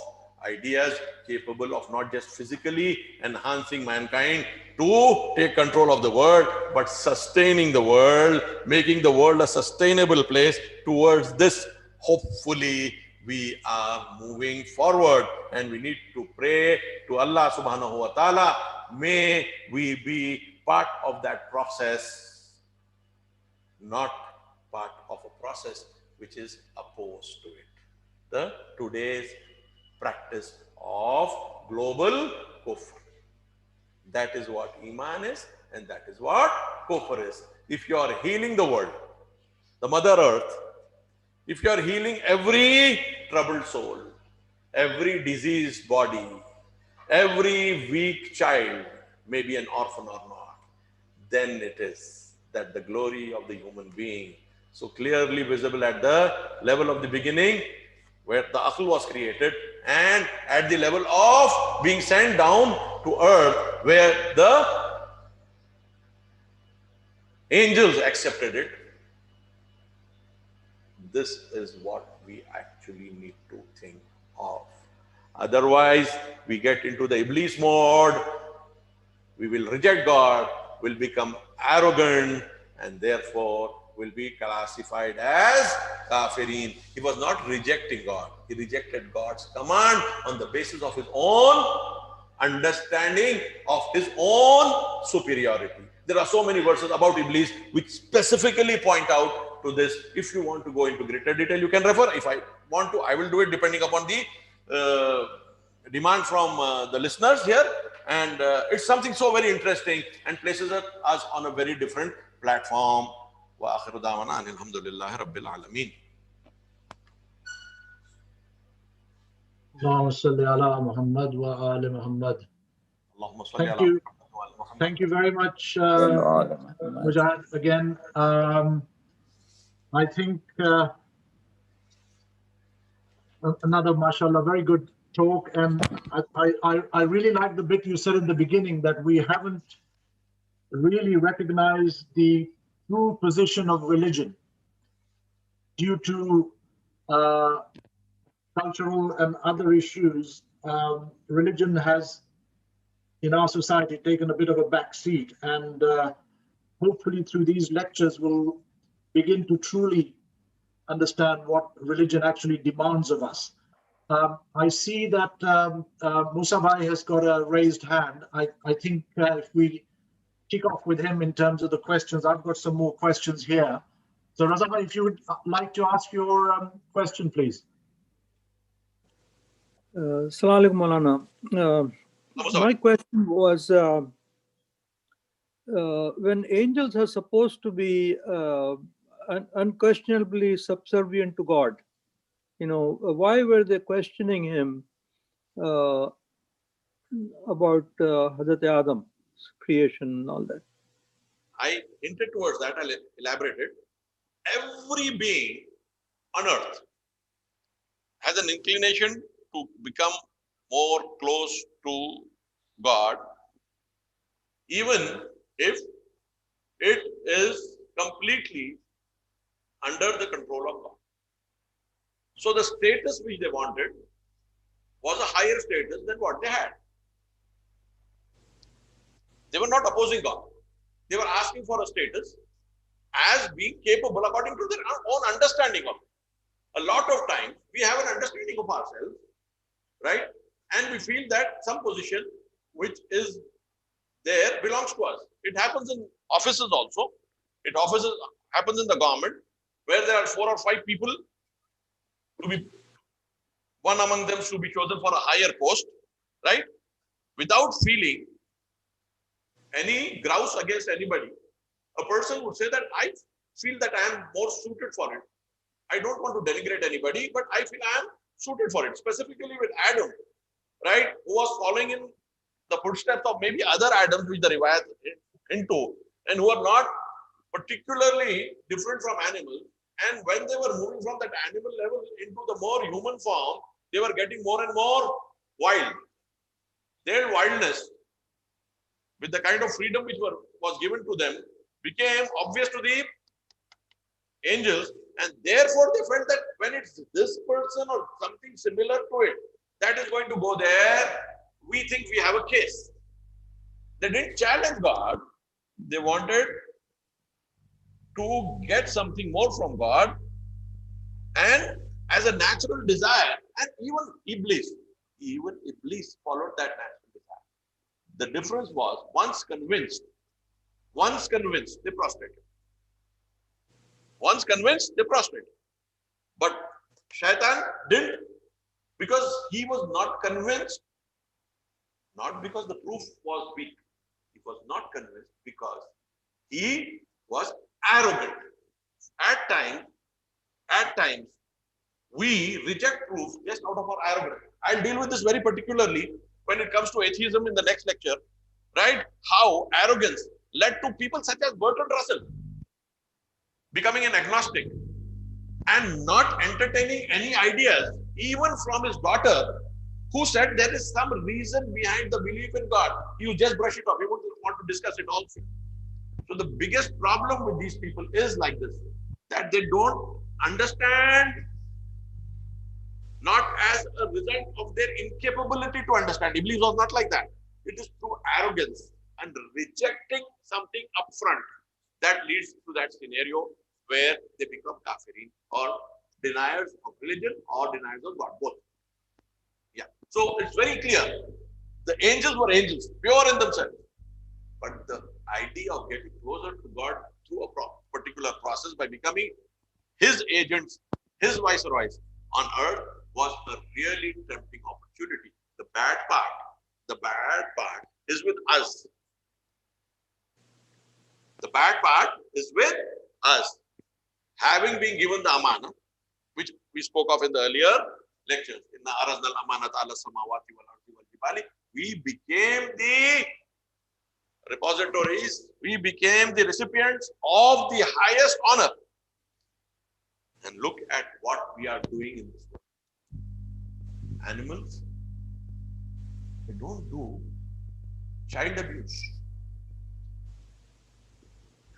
ideas capable of not just physically enhancing mankind to take control of the world, but sustaining the world, making the world a sustainable place. Towards this, hopefully, we are moving forward, and we need to pray to Allah subhanahu wa ta'ala. May we be part of that process, not part of a process which is opposed to it. The today's practice of global kufr. That is what Iman is, and that is what kufr is. If you are healing the world, the Mother Earth, if you are healing every troubled soul, every diseased body, every weak child, maybe an orphan or not, then it is that the glory of the human being, so clearly visible at the level of the beginning, where the aql was created, and at the level of being sent down to earth, where the angels accepted it. This is what we actually need to think of. Otherwise, we get into the Iblis mode, we will reject God, will become arrogant, and therefore will be classified as kafirin. He was not rejecting God. He rejected God's command on the basis of his own understanding of his own superiority. There are so many verses about Iblis which specifically point out to this. If you want to go into greater detail, you can refer. If I want to, I will do it depending upon the demand from the listeners here. And it's something so very interesting and places us on a very different platform. Wa akhiru da'wana alhamdulillahi rabbil alameen. Allahumma salli ala Muhammad wa ali Muhammad. Allahumma salli Thank ala you. Muhammad wa ala Muhammad. Thank you very much, Mujahid. Again, I think another, mashallah, very good talk. And I really like the bit you said in the beginning, that we haven't really recognized the true position of religion due to cultural and other issues. Religion has, in our society, taken a bit of a back seat, and hopefully through these lectures we'll begin to truly understand what religion actually demands of us. I see that Musa Bhai has got a raised hand. I think if we kick off with him in terms of the questions, I've got some more questions here. So Raza Bhai, if you would like to ask your question, please. Assalamu alaikum, Moulana. My question was, when angels are supposed to be unquestionably subservient to God, why were they questioning him about Hazrat Adam's creation and all that? I hinted towards that, I'll elaborate it. Every being on earth has an inclination to become more close to God, even if it is completely under the control of God. So the status which they wanted was a higher status than what they had. They were not opposing God. They were asking for a status as being capable according to their own understanding of it. A lot of times we have an understanding of ourselves, right? And we feel that some position which is there belongs to us. It happens in offices also. Happens in the government, where there are 4 or 5 people to be, one among them to be chosen for a higher post, right? Without feeling any grouse against anybody. A person would say that I feel that I am more suited for it. I don't want to denigrate anybody, but I feel I am suited for it. Specifically with Adam, right? Who was following in the footsteps of maybe other Adams which the Riwayat into, and who are not particularly different from animals. And when they were moving from that animal level into the more human form, they were getting more and more wild. Their wildness, with the kind of freedom which was given to them, became obvious to the angels, and therefore they felt that when it's this person or something similar to it that is going to go there, we think we have a case. They didn't challenge God. They wanted to get something more from God, and as a natural desire, and even Iblis followed that natural desire. The difference was, once convinced, they prostrated. Once convinced, they prostrated. But Shaitan didn't, because he was not convinced, not because the proof was weak. He was not convinced because he was arrogant. At times, we reject proof just out of our arrogance. I'll deal with this very particularly when it comes to atheism in the next lecture, right? How arrogance led to people such as Bertrand Russell becoming an agnostic and not entertaining any ideas, even from his daughter, who said there is some reason behind the belief in God. You just brush it off. You won't want to discuss it also. So the biggest problem with these people is like this, that they don't understand, not as a result of their incapability to understand. Iblis was not like that. It is through arrogance and rejecting something upfront that leads to that scenario where they become kafirin, or deniers of religion, or deniers of God, both. Yeah. So it's very clear. The angels were angels, pure in themselves. But the idea of getting closer to God through a particular process by becoming his agents, his viceroys on earth, was a really tempting opportunity. The bad part is with us. The bad part is with us. Having been given the amana, which we spoke of in the earlier lectures, in the Araznal Amanat ala Samawati wal Ardi wal Jibali, we became the repositories, we became the recipients of the highest honor. And look at what we are doing in this world. Animals, they don't do child abuse.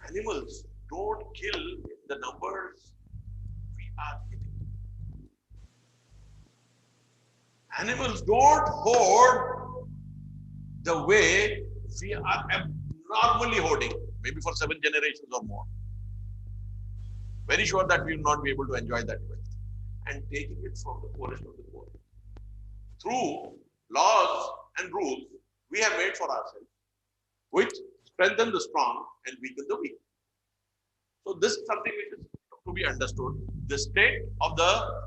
Animals don't kill in the numbers we are killing. Animals don't hoard the way we are abnormally hoarding, maybe for 7 generations or more. Very sure that we will not be able to enjoy that wealth. And taking it from the poorest of the poor. Through laws and rules we have made for ourselves, which strengthen the strong and weaken the weak. So this is something which is to be understood. The state of the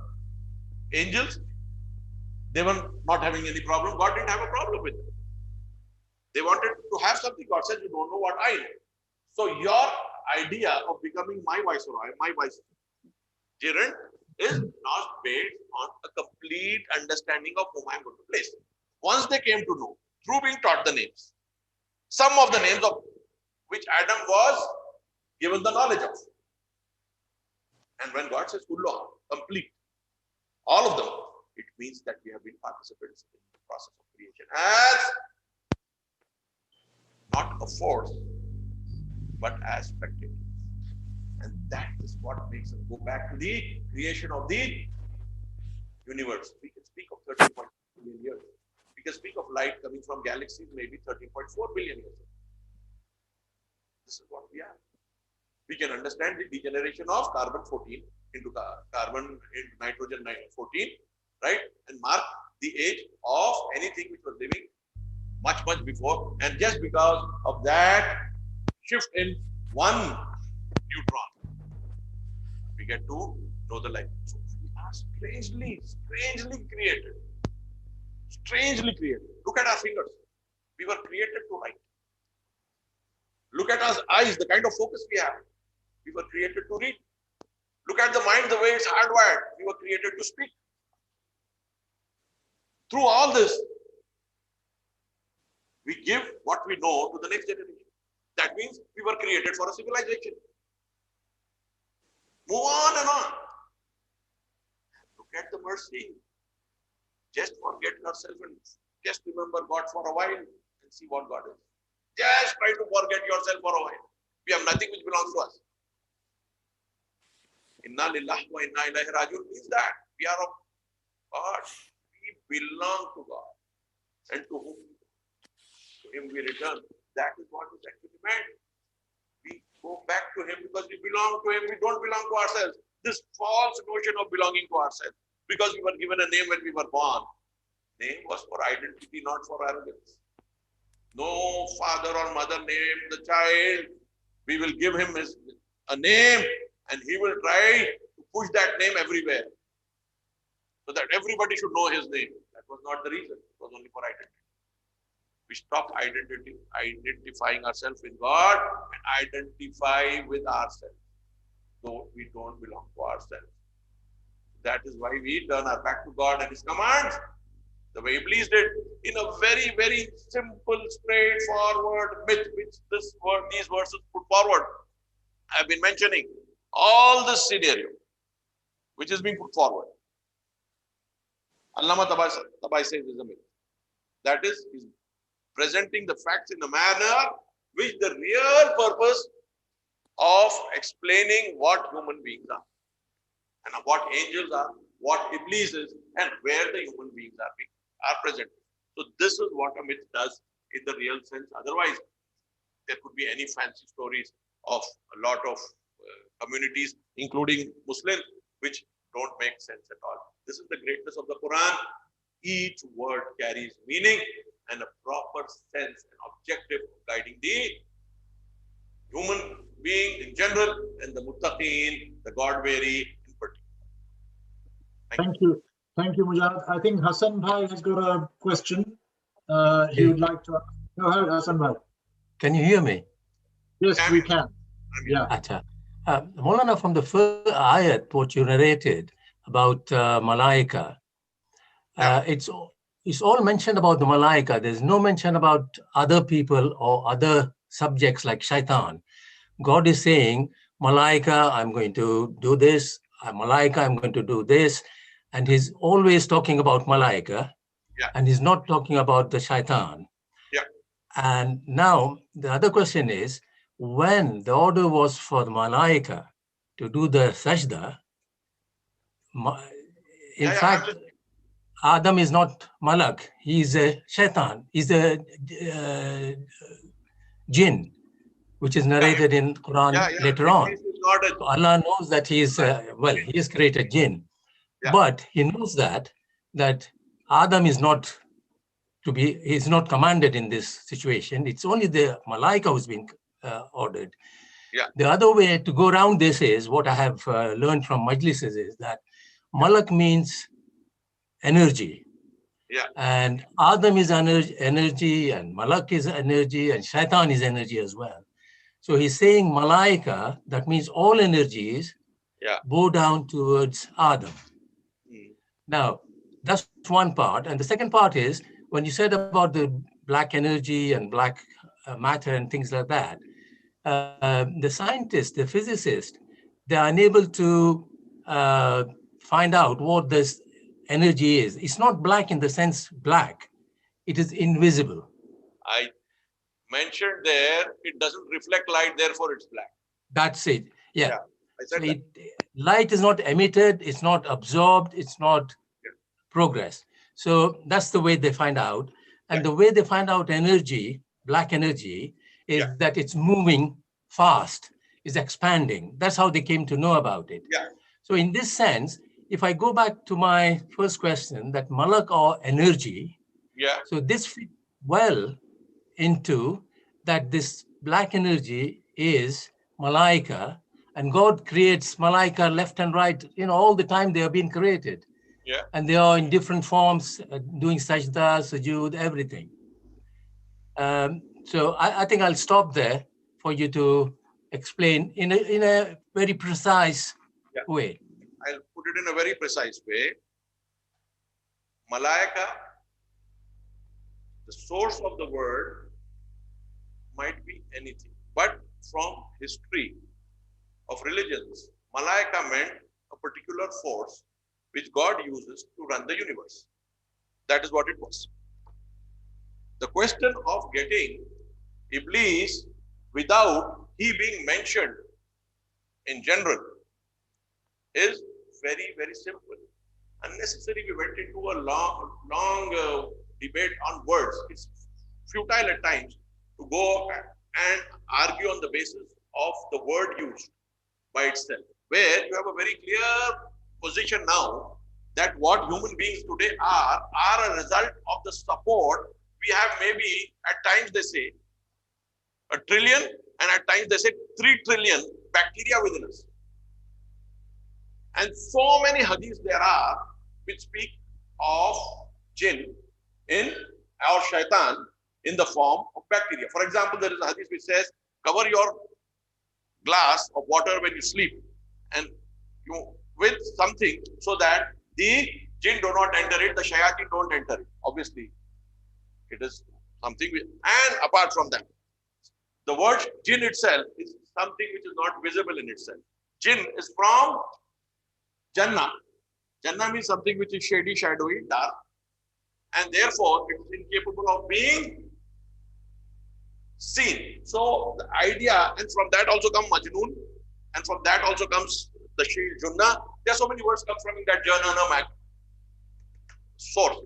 angels, they were not having any problem. God didn't have a problem with them. They wanted to have something. God said, you don't know what I know. So your idea of becoming my viceroy, my vicegerent, is not based on a complete understanding of whom I'm going to place. Once they came to know, through being taught the names, some of the names of which Adam was given the knowledge of. And when God says Kulluha, complete, all of them, it means that we have been participants in the process of creation as not a force, but as spectators. And that is what makes us go back to the creation of the universe. We can speak of 13.2 billion years. We can speak of light coming from galaxies, maybe 13.4 billion years. This is what we are. We can understand the degeneration of carbon 14 into nitrogen 14, right? And mark the age of anything which was living much, much before. And just because of that shift in one neutron, we get to know the light. So we are strangely created. Strangely created. Look at our fingers. We were created to write. Look at our eyes, the kind of focus we have. We were created to read. Look at the mind, the way it's hardwired. We were created to speak. Through all this, we give what we know to the next generation. That means we were created for a civilization. Move on and on. Look at the mercy. Just forget yourself and just remember God for a while and see what God is. Just try to forget yourself for a while. We have nothing which belongs to us. Inna lillahi wa inna ilaihi raji'un means that we are of God. We belong to God. And to whom? To Him we return. That is what is actually meant. We go back to Him because we belong to Him. We don't belong to ourselves. This false notion of belonging to ourselves. Because we were given a name when we were born. Name was for identity, not for arrogance. No father or mother named the child. We will give him a name and he will try to push that name everywhere. So that everybody should know his name. That was not the reason. It was only for identity. We stop identifying ourselves with God and identify with ourselves. Though we don't belong to ourselves. That is why we turn our back to God and His commands. The way Iblis did, in a very, very simple, straightforward myth, which these verses put forward. I have been mentioning all this scenario, which is being put forward. Allama Tabai says is a myth. That is, he's presenting the facts in a manner which the real purpose of explaining what human beings are, and what angels are, what Iblis is, and where the human beings are present. So this is what a myth does in the real sense. Otherwise, there could be any fancy stories of a lot of communities, including Muslims, which don't make sense at all. This is the greatness of the Quran. Each word carries meaning and a proper sense and objective of guiding the human being in general and the muttaqeen, the God-wary in particular. Thank you. Thank you, Mujahid. I think Hassan Bhai has got a question. He would like to. Go ahead, Hassan Bhai. Can you hear me? Yes, we can. Yeah. Acha. Moulana, from the first ayat, what you narrated about Malaika, it's all mentioned about the Malaika. There's no mention about other people or other subjects like Shaitan. God is saying, Malaika, I'm going to do this. Malaika, I'm going to do this. And He's always talking about Malaika. Yeah. And He's not talking about the Shaitan. Yeah. And now the other question is, when the order was for the Malaika to do the sajda, in fact, Adam is not Malak. He's a Shaitan. He's a jinn, which is narrated in Quran later on. So Allah knows that he is, he has created jinn. Yeah. But He knows that Adam is not he's not commanded in this situation. It's only the Malaika who's been ordered. Yeah. The other way to go around this is, what I have learned from Majlises is that Malak means energy. Yeah. And Adam is energy, and Malak is energy, and Shaitan is energy as well. So He's saying Malaika, that means all energies bow down towards Adam. Now, that's one part. And the second part is, when you said about the black energy and black matter and things like that, the scientists, the physicists, they are unable to find out what this energy is. It's not black in the sense black. It is invisible. I mentioned there, it doesn't reflect light, therefore it's black. That's it. Yeah. I said so light is not emitted, it's not absorbed, it's not progressed. So that's the way they find out. And the way they find out energy, black energy, is that it's moving fast, is expanding. That's how they came to know about it. Yeah. So in this sense, if I go back to my first question, that Malak or energy, so this well into that this black energy is malaika, and God creates malaika left and right, all the time they have been created. Yeah. And they are in different forms, doing sajda, sujood, everything. So I think I'll stop there for you to explain in a very precise way. I'll put it in a very precise way. Malaika, the source of the word might be anything, but from history of religions, Malaika meant a particular force which God uses to run the universe. That is what it was. The question of getting Iblis without he being mentioned in general is very, very simple. Unnecessary, we went into a long debate on words. It's futile at times to go and argue on the basis of the word used by itself, where you have a very clear position now that what human beings today are a result of the support we have. Maybe at times they say 1 trillion, and at times they say 3 trillion bacteria within us. And so many hadiths there are which speak of jinn or shaitan in the form of bacteria. For example, there is a hadith which says, cover your glass of water when you sleep and with something so that the jinn do not enter it, the shayateen don't enter it. Obviously, it is something and apart from that, the word jinn itself is something which is not visible in itself. Jinn is from Jannah. Jannah means something which is shady, shadowy, dark, and therefore it is incapable of being seen. So the idea, and from that also comes Majnoon, and from that also comes the shield Junnah. There are so many words come from that Jannah source.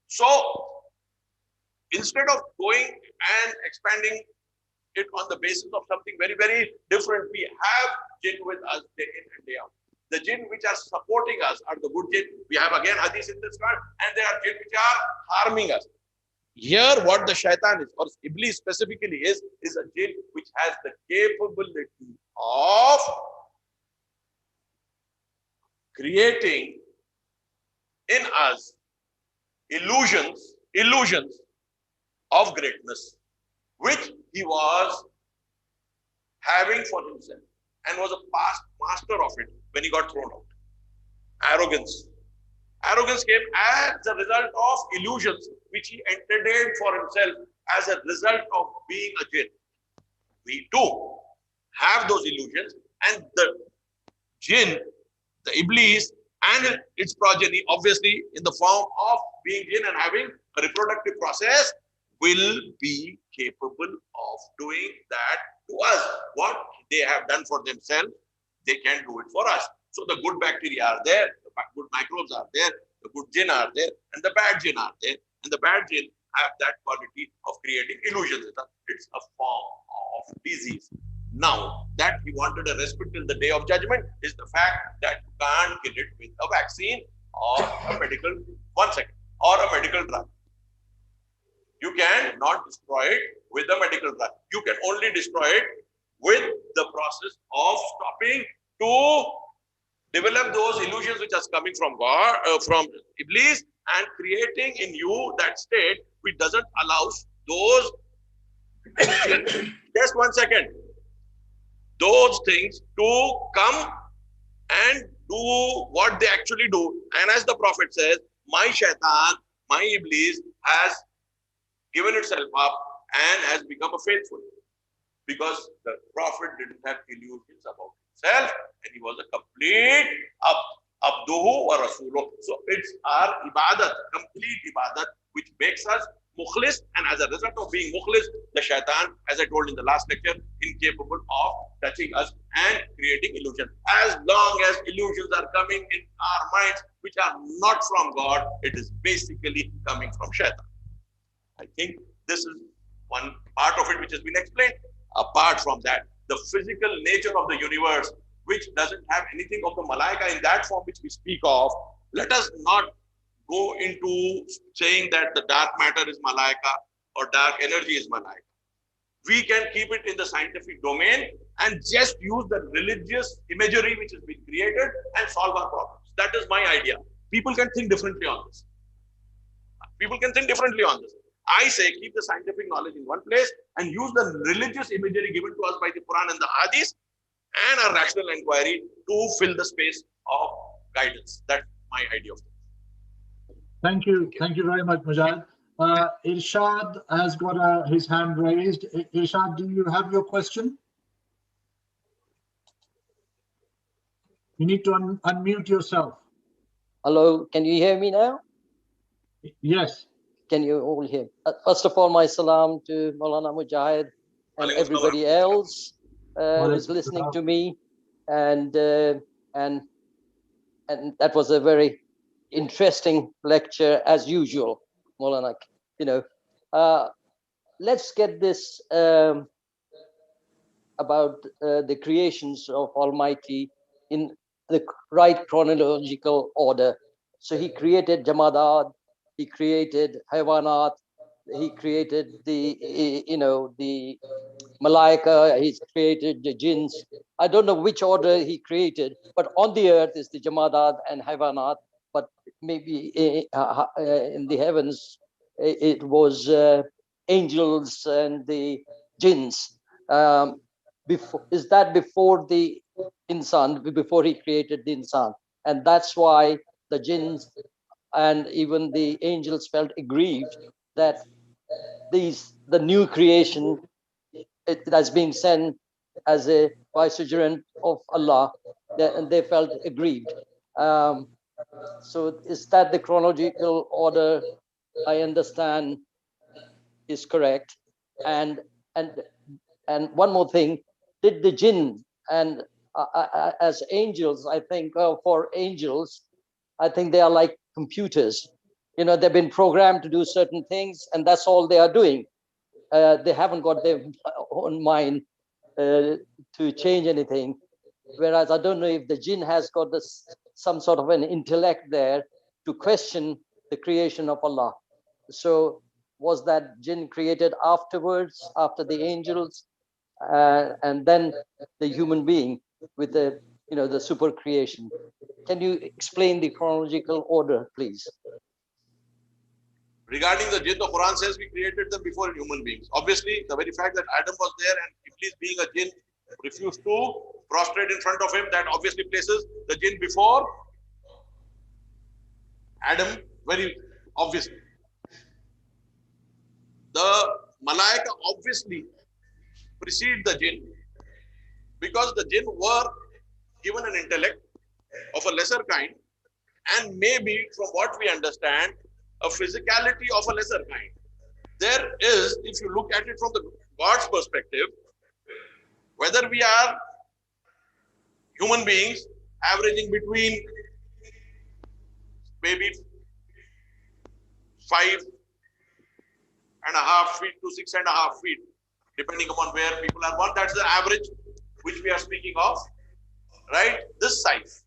So instead of going and expanding it on the basis of something very, very different, we have jinn with us day in and day out. The jinn which are supporting us are the good jinn. We have again hadith in this part, and there are jinn which are harming us. Here, what the shaitan is, or Iblis specifically is a jinn which has the capability of creating in us illusions of greatness, which he was having for himself and was a past master of it when he got thrown out. Arrogance. Arrogance came as a result of illusions which he entertained for himself as a result of being a jinn. We too have those illusions, and the jinn, the Iblis, and its progeny, obviously in the form of being jinn and having a reproductive process, will be capable of doing that to us. What they have done for themselves, they can do it for us. So the good bacteria are there, the good microbes are there, the good jinn are there, and the bad jinn are there. And the bad jinn have that quality of creating illusions. It's a form of disease. Now, that he wanted a respite till the day of judgment is the fact that you can't kill it with a vaccine or a medical, or a medical drug. You can not destroy it with a medical drug. You can only destroy it with the process of stopping to develop those illusions which are coming from God, from Iblis, and creating in you that state which doesn't allow those just 1 second, those things to come and do what they actually do. And as the Prophet says, my shaitan, my Iblis has given itself up and has become a faithful, because the Prophet didn't have illusions about himself and he was a complete abduhu wa rasuluh. So it's our ibadat, complete ibadat, which makes us mukhlis, and as a result of being mukhlis, the shaitan, as I told in the last lecture, incapable of touching us and creating illusions. As long as illusions are coming in our minds which are not from God, it is basically coming from shaitan. I think this is one part of it which has been explained. Apart from that, the physical nature of the universe, which doesn't have anything of the malaika in that form which we speak of, let us not go into saying that the dark matter is malaika or dark energy is malaika. We can keep it in the scientific domain and just use the religious imagery which has been created and solve our problems. That is my idea. People can think differently on this. People can think differently on this. I say keep the scientific knowledge in one place and use the religious imagery given to us by the Quran and the Hadith and our rational inquiry to fill the space of guidance. That's my idea of it. Thank you. Thank you very much, Mujahid. Irshad has got his hand raised. Irshad, do you have your question? You need to unmute yourself. Hello, can you hear me now? Yes. Can you all hear? First of all, my salam to Moulana Mujahid and everybody else who's listening to me, and that was a very interesting lecture as usual, Moulana. You know, let's get this about the creations of Almighty in the right chronological order. So He created Jamadat, He created Haywanat, He created the the Malaika, He's created the jinns. I don't know which order He created, but on the earth is the Jamadat and Haywanat, but maybe in the heavens it was angels and the jinns. Is that before the insan, before He created the insan? And that's why the jinns and even the angels felt aggrieved that the new creation, it has been sent as a vicegerent of Allah, and they felt aggrieved. So is that the chronological order? I understand is correct. And one more thing, did the jinn and as angels, I think for angels, I think they are like computers. You know, they've been programmed to do certain things, and that's all they are doing. They haven't got their own mind to change anything. Whereas I don't know if the jinn has got some sort of an intellect there to question the creation of Allah. So was that jinn created afterwards, after the angels, and then the human being with the the super creation? Can you explain the chronological order, please? Regarding the jinn, the Quran says we created them before human beings. Obviously, the very fact that Adam was there and Iblis being a jinn refused to prostrate in front of him, that obviously places the jinn before Adam, very obviously. The Malaika obviously precede the jinn because the jinn were given an intellect of a lesser kind and maybe, from what we understand, a physicality of a lesser kind. There is, if you look at it from the God's perspective, whether we are human beings averaging between maybe 5.5 feet to 6.5 feet, depending upon where people are born, that's the average which we are speaking of, right? This size,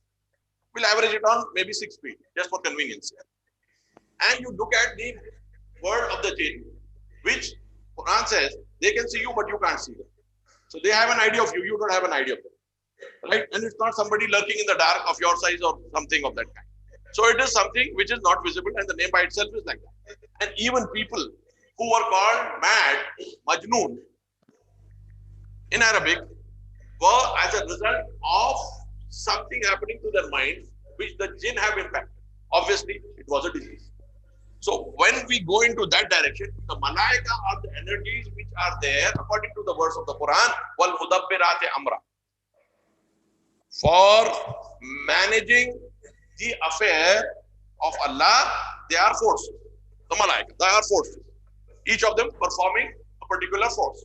we'll average it on maybe 6 feet, just for convenience. And you look at the word of the jinn, which Quran says they can see you, but you can't see them. So they have an idea of you, you don't have an idea of them, right? And it's not somebody lurking in the dark of your size or something of that kind. So it is something which is not visible, and the name by itself is like that. And even people who were called mad, Majnoon, in Arabic, were as a result of something happening to their minds, which the jinn have impacted. Obviously, it was a disease. So when we go into that direction, the Malaika are the energies which are there, according to the verse of the Quran, wal mudabbirati amra, for managing the affair of Allah. They are forces. The Malaika, they are forces. Each of them performing a particular force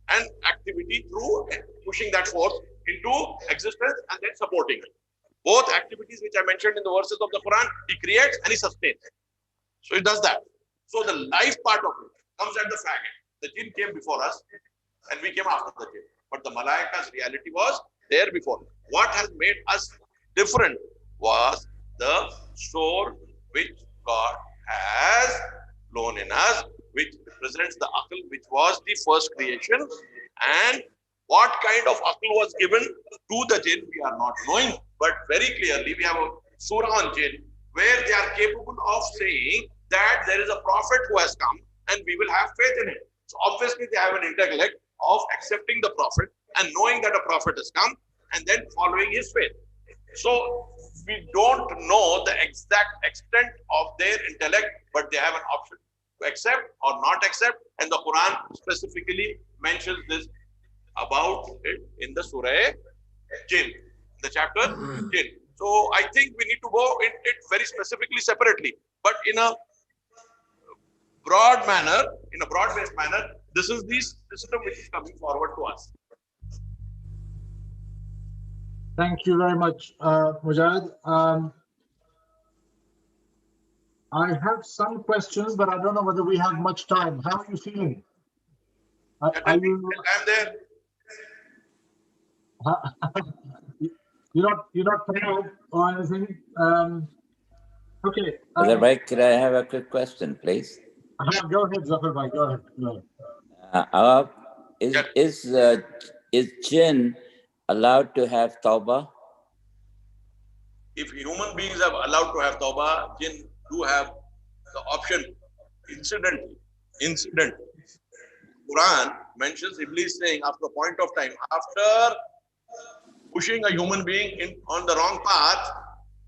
and activity through pushing that force into existence and then supporting it. Both activities which I mentioned in the verses of the Quran, He creates and He sustains. So it does that. So the life part of it comes at the fact the jinn came before us and we came after the jinn. But the Malaika's reality was there before. What has made us different was the soul which God has blown in us which represents the aql, which was the first creation, and what kind of aql was given to the jinn, we are not knowing. But very clearly, we have a surah on jinn where they are capable of saying that there is a prophet who has come and we will have faith in him. So obviously, they have an intellect of accepting the prophet and knowing that a prophet has come and then following his faith. So we don't know the exact extent of their intellect, but they have an option to accept or not accept. And the Quran specifically mentions this about it in the Surah Jinn, the chapter Jinn. So I think we need to go in it very specifically separately, but in a broad manner, in a broad-based manner, this is the system which is coming forward to us. Thank you very much, Mujahid. I have some questions, but I don't know whether we have much time. How are you feeling? I'm there. You're not proud or anything. Okay. Brother Bhai, could I have a quick question, please? Go ahead, Zafar Bhai. Go ahead. Is jinn allowed to have tawbah? If human beings are allowed to have tawbah, jinn do have the option. Incidentally, Quran mentions Iblis saying after a point of time, after pushing a human being on the wrong path,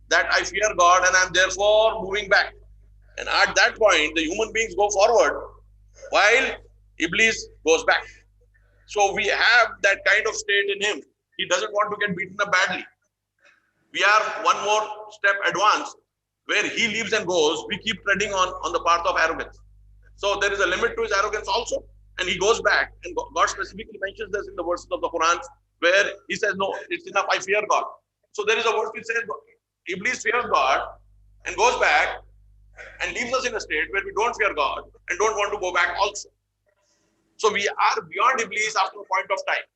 that I fear God and I'm therefore moving back. And at that point, the human beings go forward while Iblis goes back. So we have that kind of state in him. He doesn't want to get beaten up badly. We are one more step advanced, where he leaves and goes, we keep treading on the path of arrogance. So there is a limit to his arrogance also, and he goes back. And God specifically mentions this in the verses of the Quran, where he says, no, it's enough, I fear God. So there is a verse which says, Iblis fears God and goes back and leaves us in a state where we don't fear God and don't want to go back also. So we are beyond Iblis after a point of time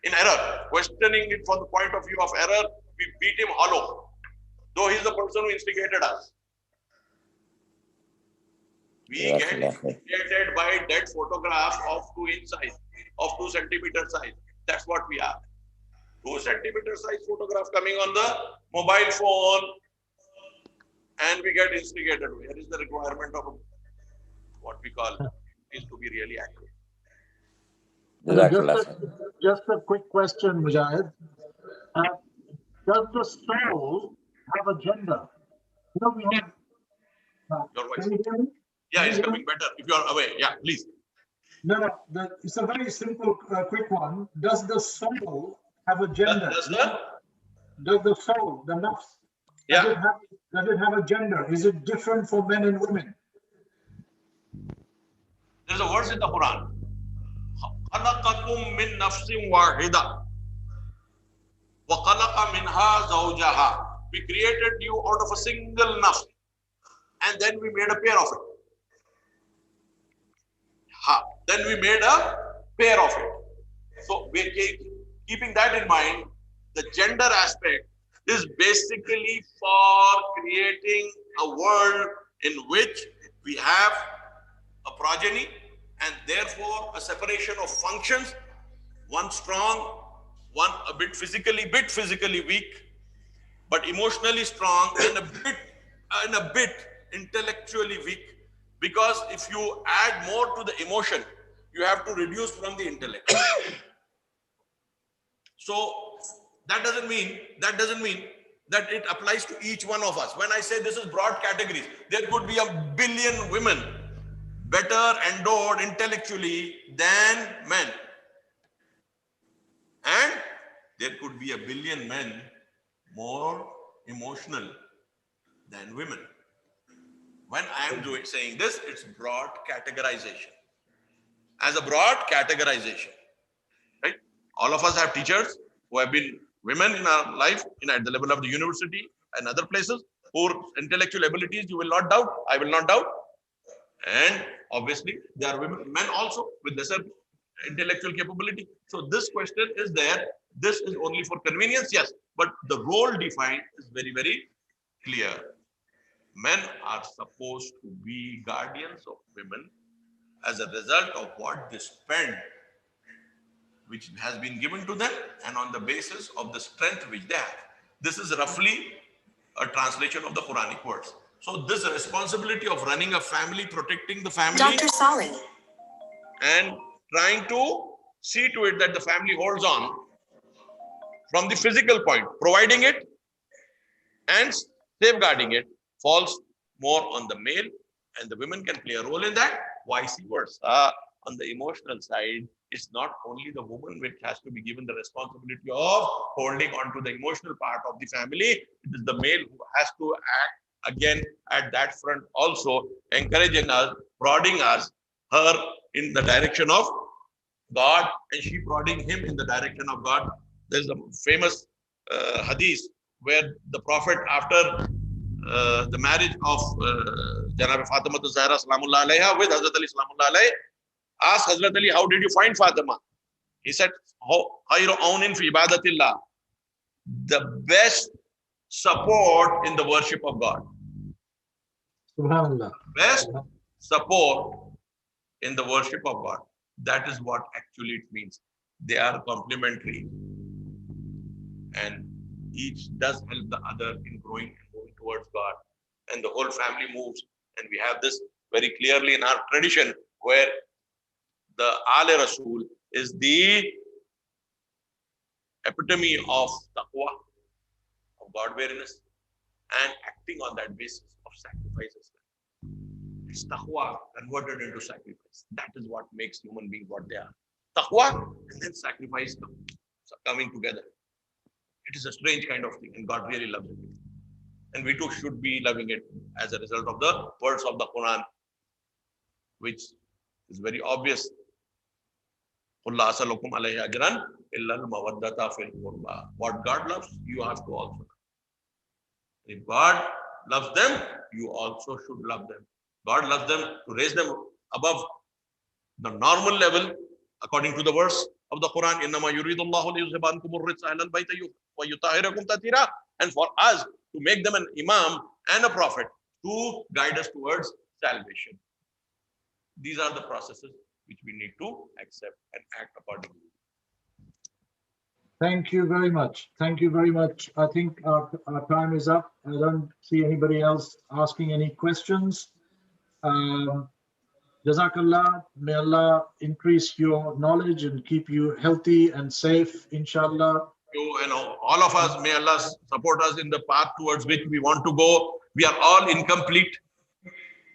in error. Questioning it from the point of view of error, we beat him hollow, though he's the person who instigated us. We get instigated by dead photographs of 2-inch size, of 2 centimeter size. That's what we are. 2 centimeter size photograph coming on the mobile phone, and we get instigated. Where is the requirement of what we call is to be really accurate? Just a quick question, Mujahid. Does the soul have a gender? You know, we have. Your voice. Yeah, it's coming better. If you are away, yeah, please. No, it's a very simple, quick one. Does the soul have a gender? Does the soul, the nafs, does it have a gender? Is it different for men and women? There's a verse in the Quran. خَلَقَكُم مِّن نَفْسٍ وَاحِدَةٍ وَخَلَقَ مِنْهَا زَوْجَهَا. We created you out of a single nafs, and then we made a pair of it. Then we made a pair of it. So we're keeping that in mind. The gender aspect is basically for creating a world in which we have a progeny and therefore a separation of functions, one strong, one a bit physically weak, but emotionally strong, and a bit intellectually weak. Because if you add more to the emotion, you have to reduce from the intellect. So that doesn't mean that it applies to each one of us. When I say this is broad categories, there could be 1 billion women better endowed intellectually than men. And there could be 1 billion men more emotional than women. When I am saying this, it's broad categorization. As a broad categorization, right? All of us have teachers who have been women in our life, at the level of the university and other places, whose intellectual abilities you will not doubt, I will not doubt. And obviously, there are men also with lesser intellectual capability. So this question is there. This is only for convenience, yes, but the role defined is very, very clear. Men are supposed to be guardians of women as a result of what they spend, which has been given to them, and on the basis of the strength which they have. This is roughly a translation of the Quranic words. So this responsibility of running a family, protecting the family, Dr. Sali, and trying to see to it that the family holds on from the physical point, providing it and safeguarding it, falls more on the male, and the women can play a role in that. Vice versa, on the emotional side, it's not only the woman which has to be given the responsibility of holding on to the emotional part of the family, it is the male who has to act again at that front also, encouraging us, prodding us, her in the direction of God, and she prodding him in the direction of God. There's a famous hadith where the Prophet, after the marriage of Janab Fatima Zahra Salamullah Alaiha with Hazrat Ali Salamullah Alaihi, asked Hazrat Ali, how did you find Fatima? He said, Khayru awnin fi ibadatillah, the best support in the worship of God. Subhanallah. Best support in the worship of God. That is what actually it means. They are complementary, and each does help the other in growing and moving towards God, and the whole family moves. And we have this very clearly in our tradition, where the Aale Rasul is the epitome of taqwa, of God-wariness, and acting on that basis of sacrifices. It's taqwa converted into sacrifice. That is what makes human beings what they are. Taqwa and then sacrifice coming together. It is a strange kind of thing, and God really loves it. And we too should be loving it as a result of the words of the Quran, which is very obvious. What God loves, you have to also love. If God loves them, you also should love them. God loves them to raise them above the normal level, according to the verse of the Quran, and for us to make them an imam and a prophet to guide us towards salvation. These are the processes which we need to accept and act accordingly. Thank you very much. Thank you very much. I think our time is up. I don't see anybody else asking any questions. Jazakallah. May Allah increase your knowledge and keep you healthy and safe, inshallah. You know, all of us, may Allah support us in the path towards which we want to go. We are all incomplete.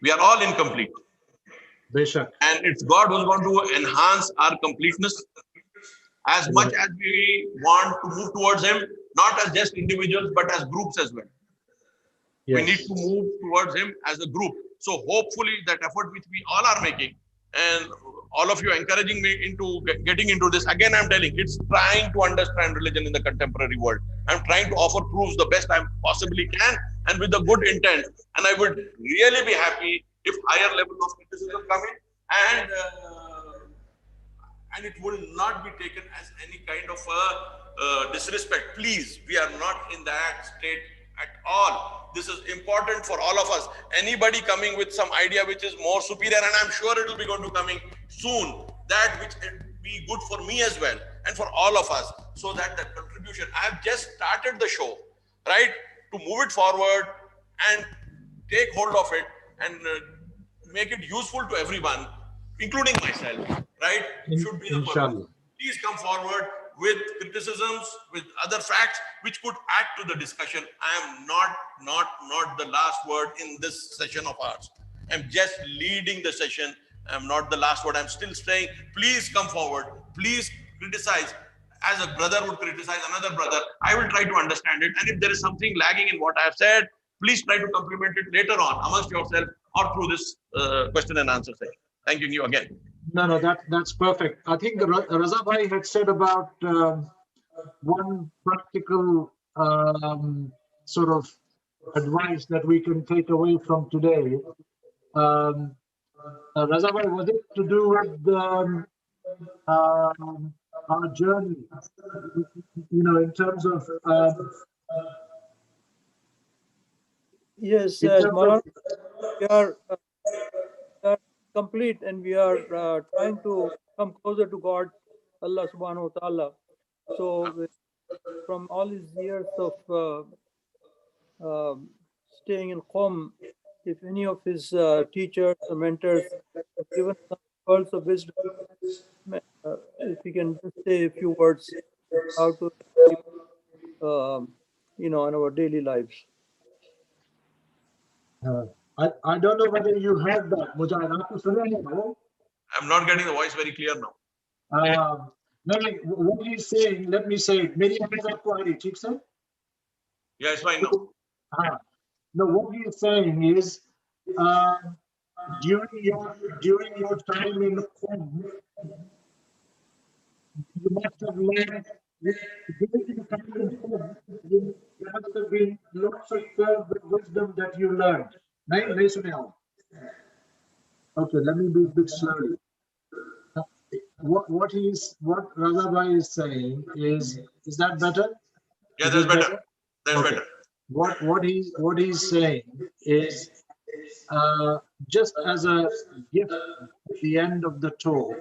We are all incomplete. Beshak. And it's God who's going to enhance our completeness as much as we want to move towards Him, not as just individuals, but as groups as well. Yes. We need to move towards Him as a group. So hopefully that effort which we all are making, and all of you encouraging me into getting into this, again I'm telling, it's trying to understand religion in the contemporary world. I'm trying to offer proofs the best I possibly can, and with a good intent. And I would really be happy if higher level of criticism come in, and it will not be taken as any kind of a disrespect. Please, we are not in that state at all. This is important for all of us. Anybody coming with some idea which is more superior, and I'm sure it will be going to coming soon, that which will be good for me as well, and for all of us, so that the contribution, I have just started the show, right, to move it forward and take hold of it and make it useful to everyone, including myself, right? Should be the purpose. Please come forward with criticisms, with other facts which could add to the discussion. I am not the last word in this session of ours. I'm just leading the session. I'm not the last word. I'm still saying, please come forward. Please criticize as a brother would criticize another brother. I will try to understand it. And if there is something lagging in what I have said, please try to complement it later on amongst yourself or through this question and answer session. Thanking you again. No, that's perfect. I think Raza Bhai had said about one practical sort of advice that we can take away from today. Raza Bhai, was it to do with our journey, in terms of yes, Moulana, we are complete and we are trying to come closer to God, Allah subhanahu wa ta'ala. So from all these years of staying in Qom, if any of his teachers or mentors have given some pearls of wisdom, if you can just say a few words how to keep, in our daily lives. I don't know whether you heard that, Mujahid. I'm not getting the voice very clear now. No, what he's saying, let me say it. Meri awaaz aapko aa rahi hai, theek sir? Yeah, it's fine now. No, what he is saying is, during your time in Qom, you must have learned. During your time in Qom, there must have been lots of pearls of wisdom that you learned. Nahi sunne aap? Okay, let me be a bit slowly. What Raza Bhai is saying is that better? Yeah, that's better. That's okay. Better. What he's saying is, just as a gift at the end of the talk,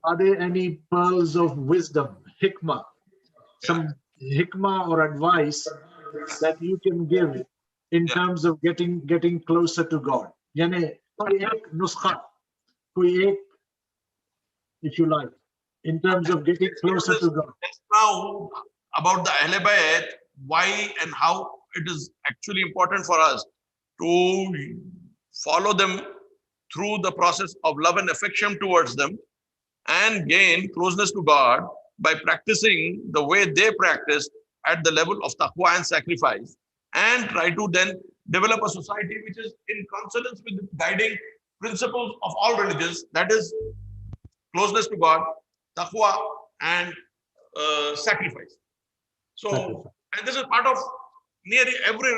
are there any pearls of wisdom, hikmah, some hikmah or advice that you can give in terms of getting closer to God? Yani, koi ek nuskha, koi ek, if you like, in terms of getting closer to God. Now, about the Ahle Bayt, why and how it is actually important for us to follow them through the process of love and affection towards them and gain closeness to God by practicing the way they practice at the level of taqwa and sacrifice, and try to then develop a society which is in consonance with the guiding principles of all religions, that is closeness to God, taqwa, and sacrifice. So, and this is part of nearly every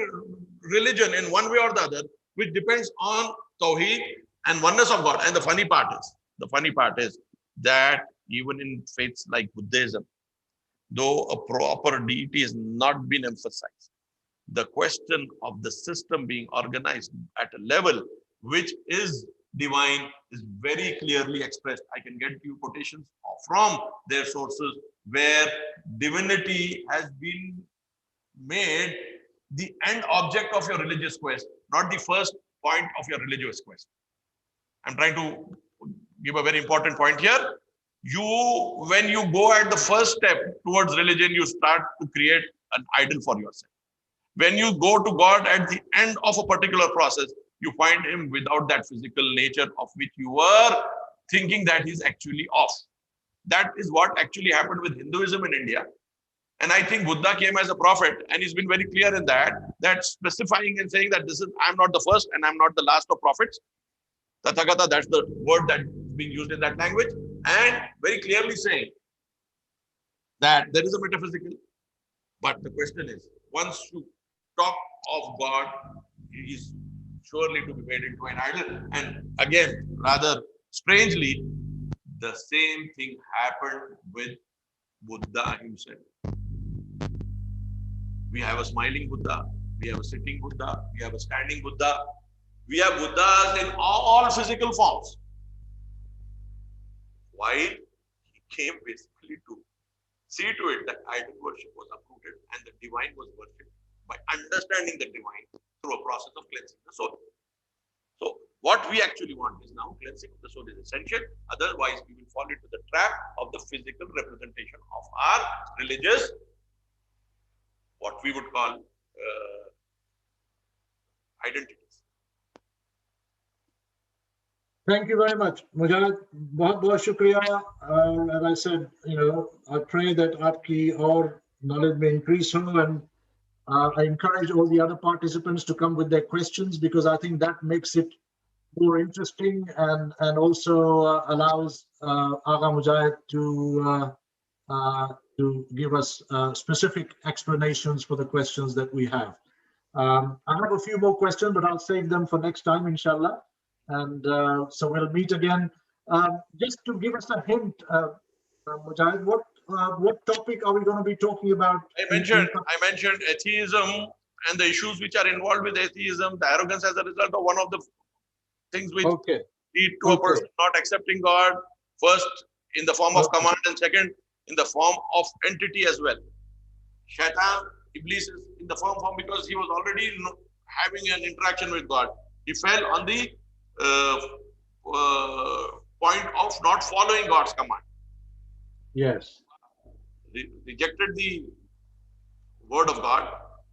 religion in one way or the other, which depends on Tawheed and oneness of God. And the funny part is that even in faiths like Buddhism, though a proper deity has not been emphasized, the question of the system being organized at a level which is divine is very clearly expressed. I can get you quotations from their sources where divinity has been made the end object of your religious quest, not the first point of your religious quest. I'm trying to give a very important point here. When you go at the first step towards religion, you start to create an idol for yourself. When you go to God at the end of a particular process, you find him without that physical nature of which you were thinking that he's actually off. That is what actually happened with Hinduism in India. And I think Buddha came as a prophet, and he's been very clear in that specifying and saying that I'm not the first and I'm not the last of prophets. Tathagata, that's the word that's being used in that language, and very clearly saying that there is a metaphysical. But the question is, once you talk of God, he is surely to be made into an idol. And again, rather strangely, the same thing happened with Buddha himself. We have a smiling Buddha, we have a sitting Buddha, we have a standing Buddha, we have Buddhas in all physical forms. While he came basically to see to it that idol worship was uprooted and the divine was worshipped by understanding the divine through a process of cleansing the soul. So what we actually want is now cleansing of the soul is essential. Otherwise, we will fall into the trap of the physical representation of our religious, what we would call identities. Thank you very much, Mujahid. बहुत shukriya. As I said, I pray that aapki aur knowledge may increase ho, and I encourage all the other participants to come with their questions, because I think that makes it more interesting and also allows Agha Mujahid to give us specific explanations for the questions that we have. I have a few more questions, but I'll save them for next time, inshallah. And so we'll meet again. Just to give us a hint, Mujahid, what topic are we going to be talking about? I mentioned atheism and the issues which are involved with atheism, the arrogance as a result of one of the things which Okay. lead to a person not accepting God, first in the form of command and second in the form of entity as well. Shaitan, Iblis is in the form because he was already having an interaction with God. He fell on the point of not following God's command. Yes. Rejected the word of God,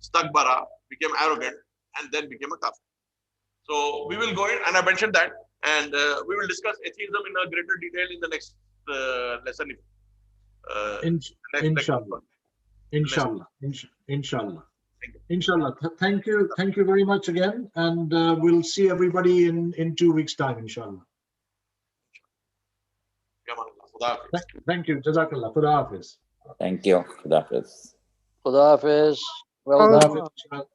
stakbara, became arrogant, and then became a kafir. So we will go in, and I mentioned that, and we will discuss atheism in a greater detail in the next lesson. Inshallah. Inshallah. Inshallah. Inshallah. Thank you very much again, and we'll see everybody in 2 weeks' time, inshallah. Thank you. Jazakallah. Khuda Hafiz. Thank you. Khuda Hafiz. Khuda Hafiz. Well done.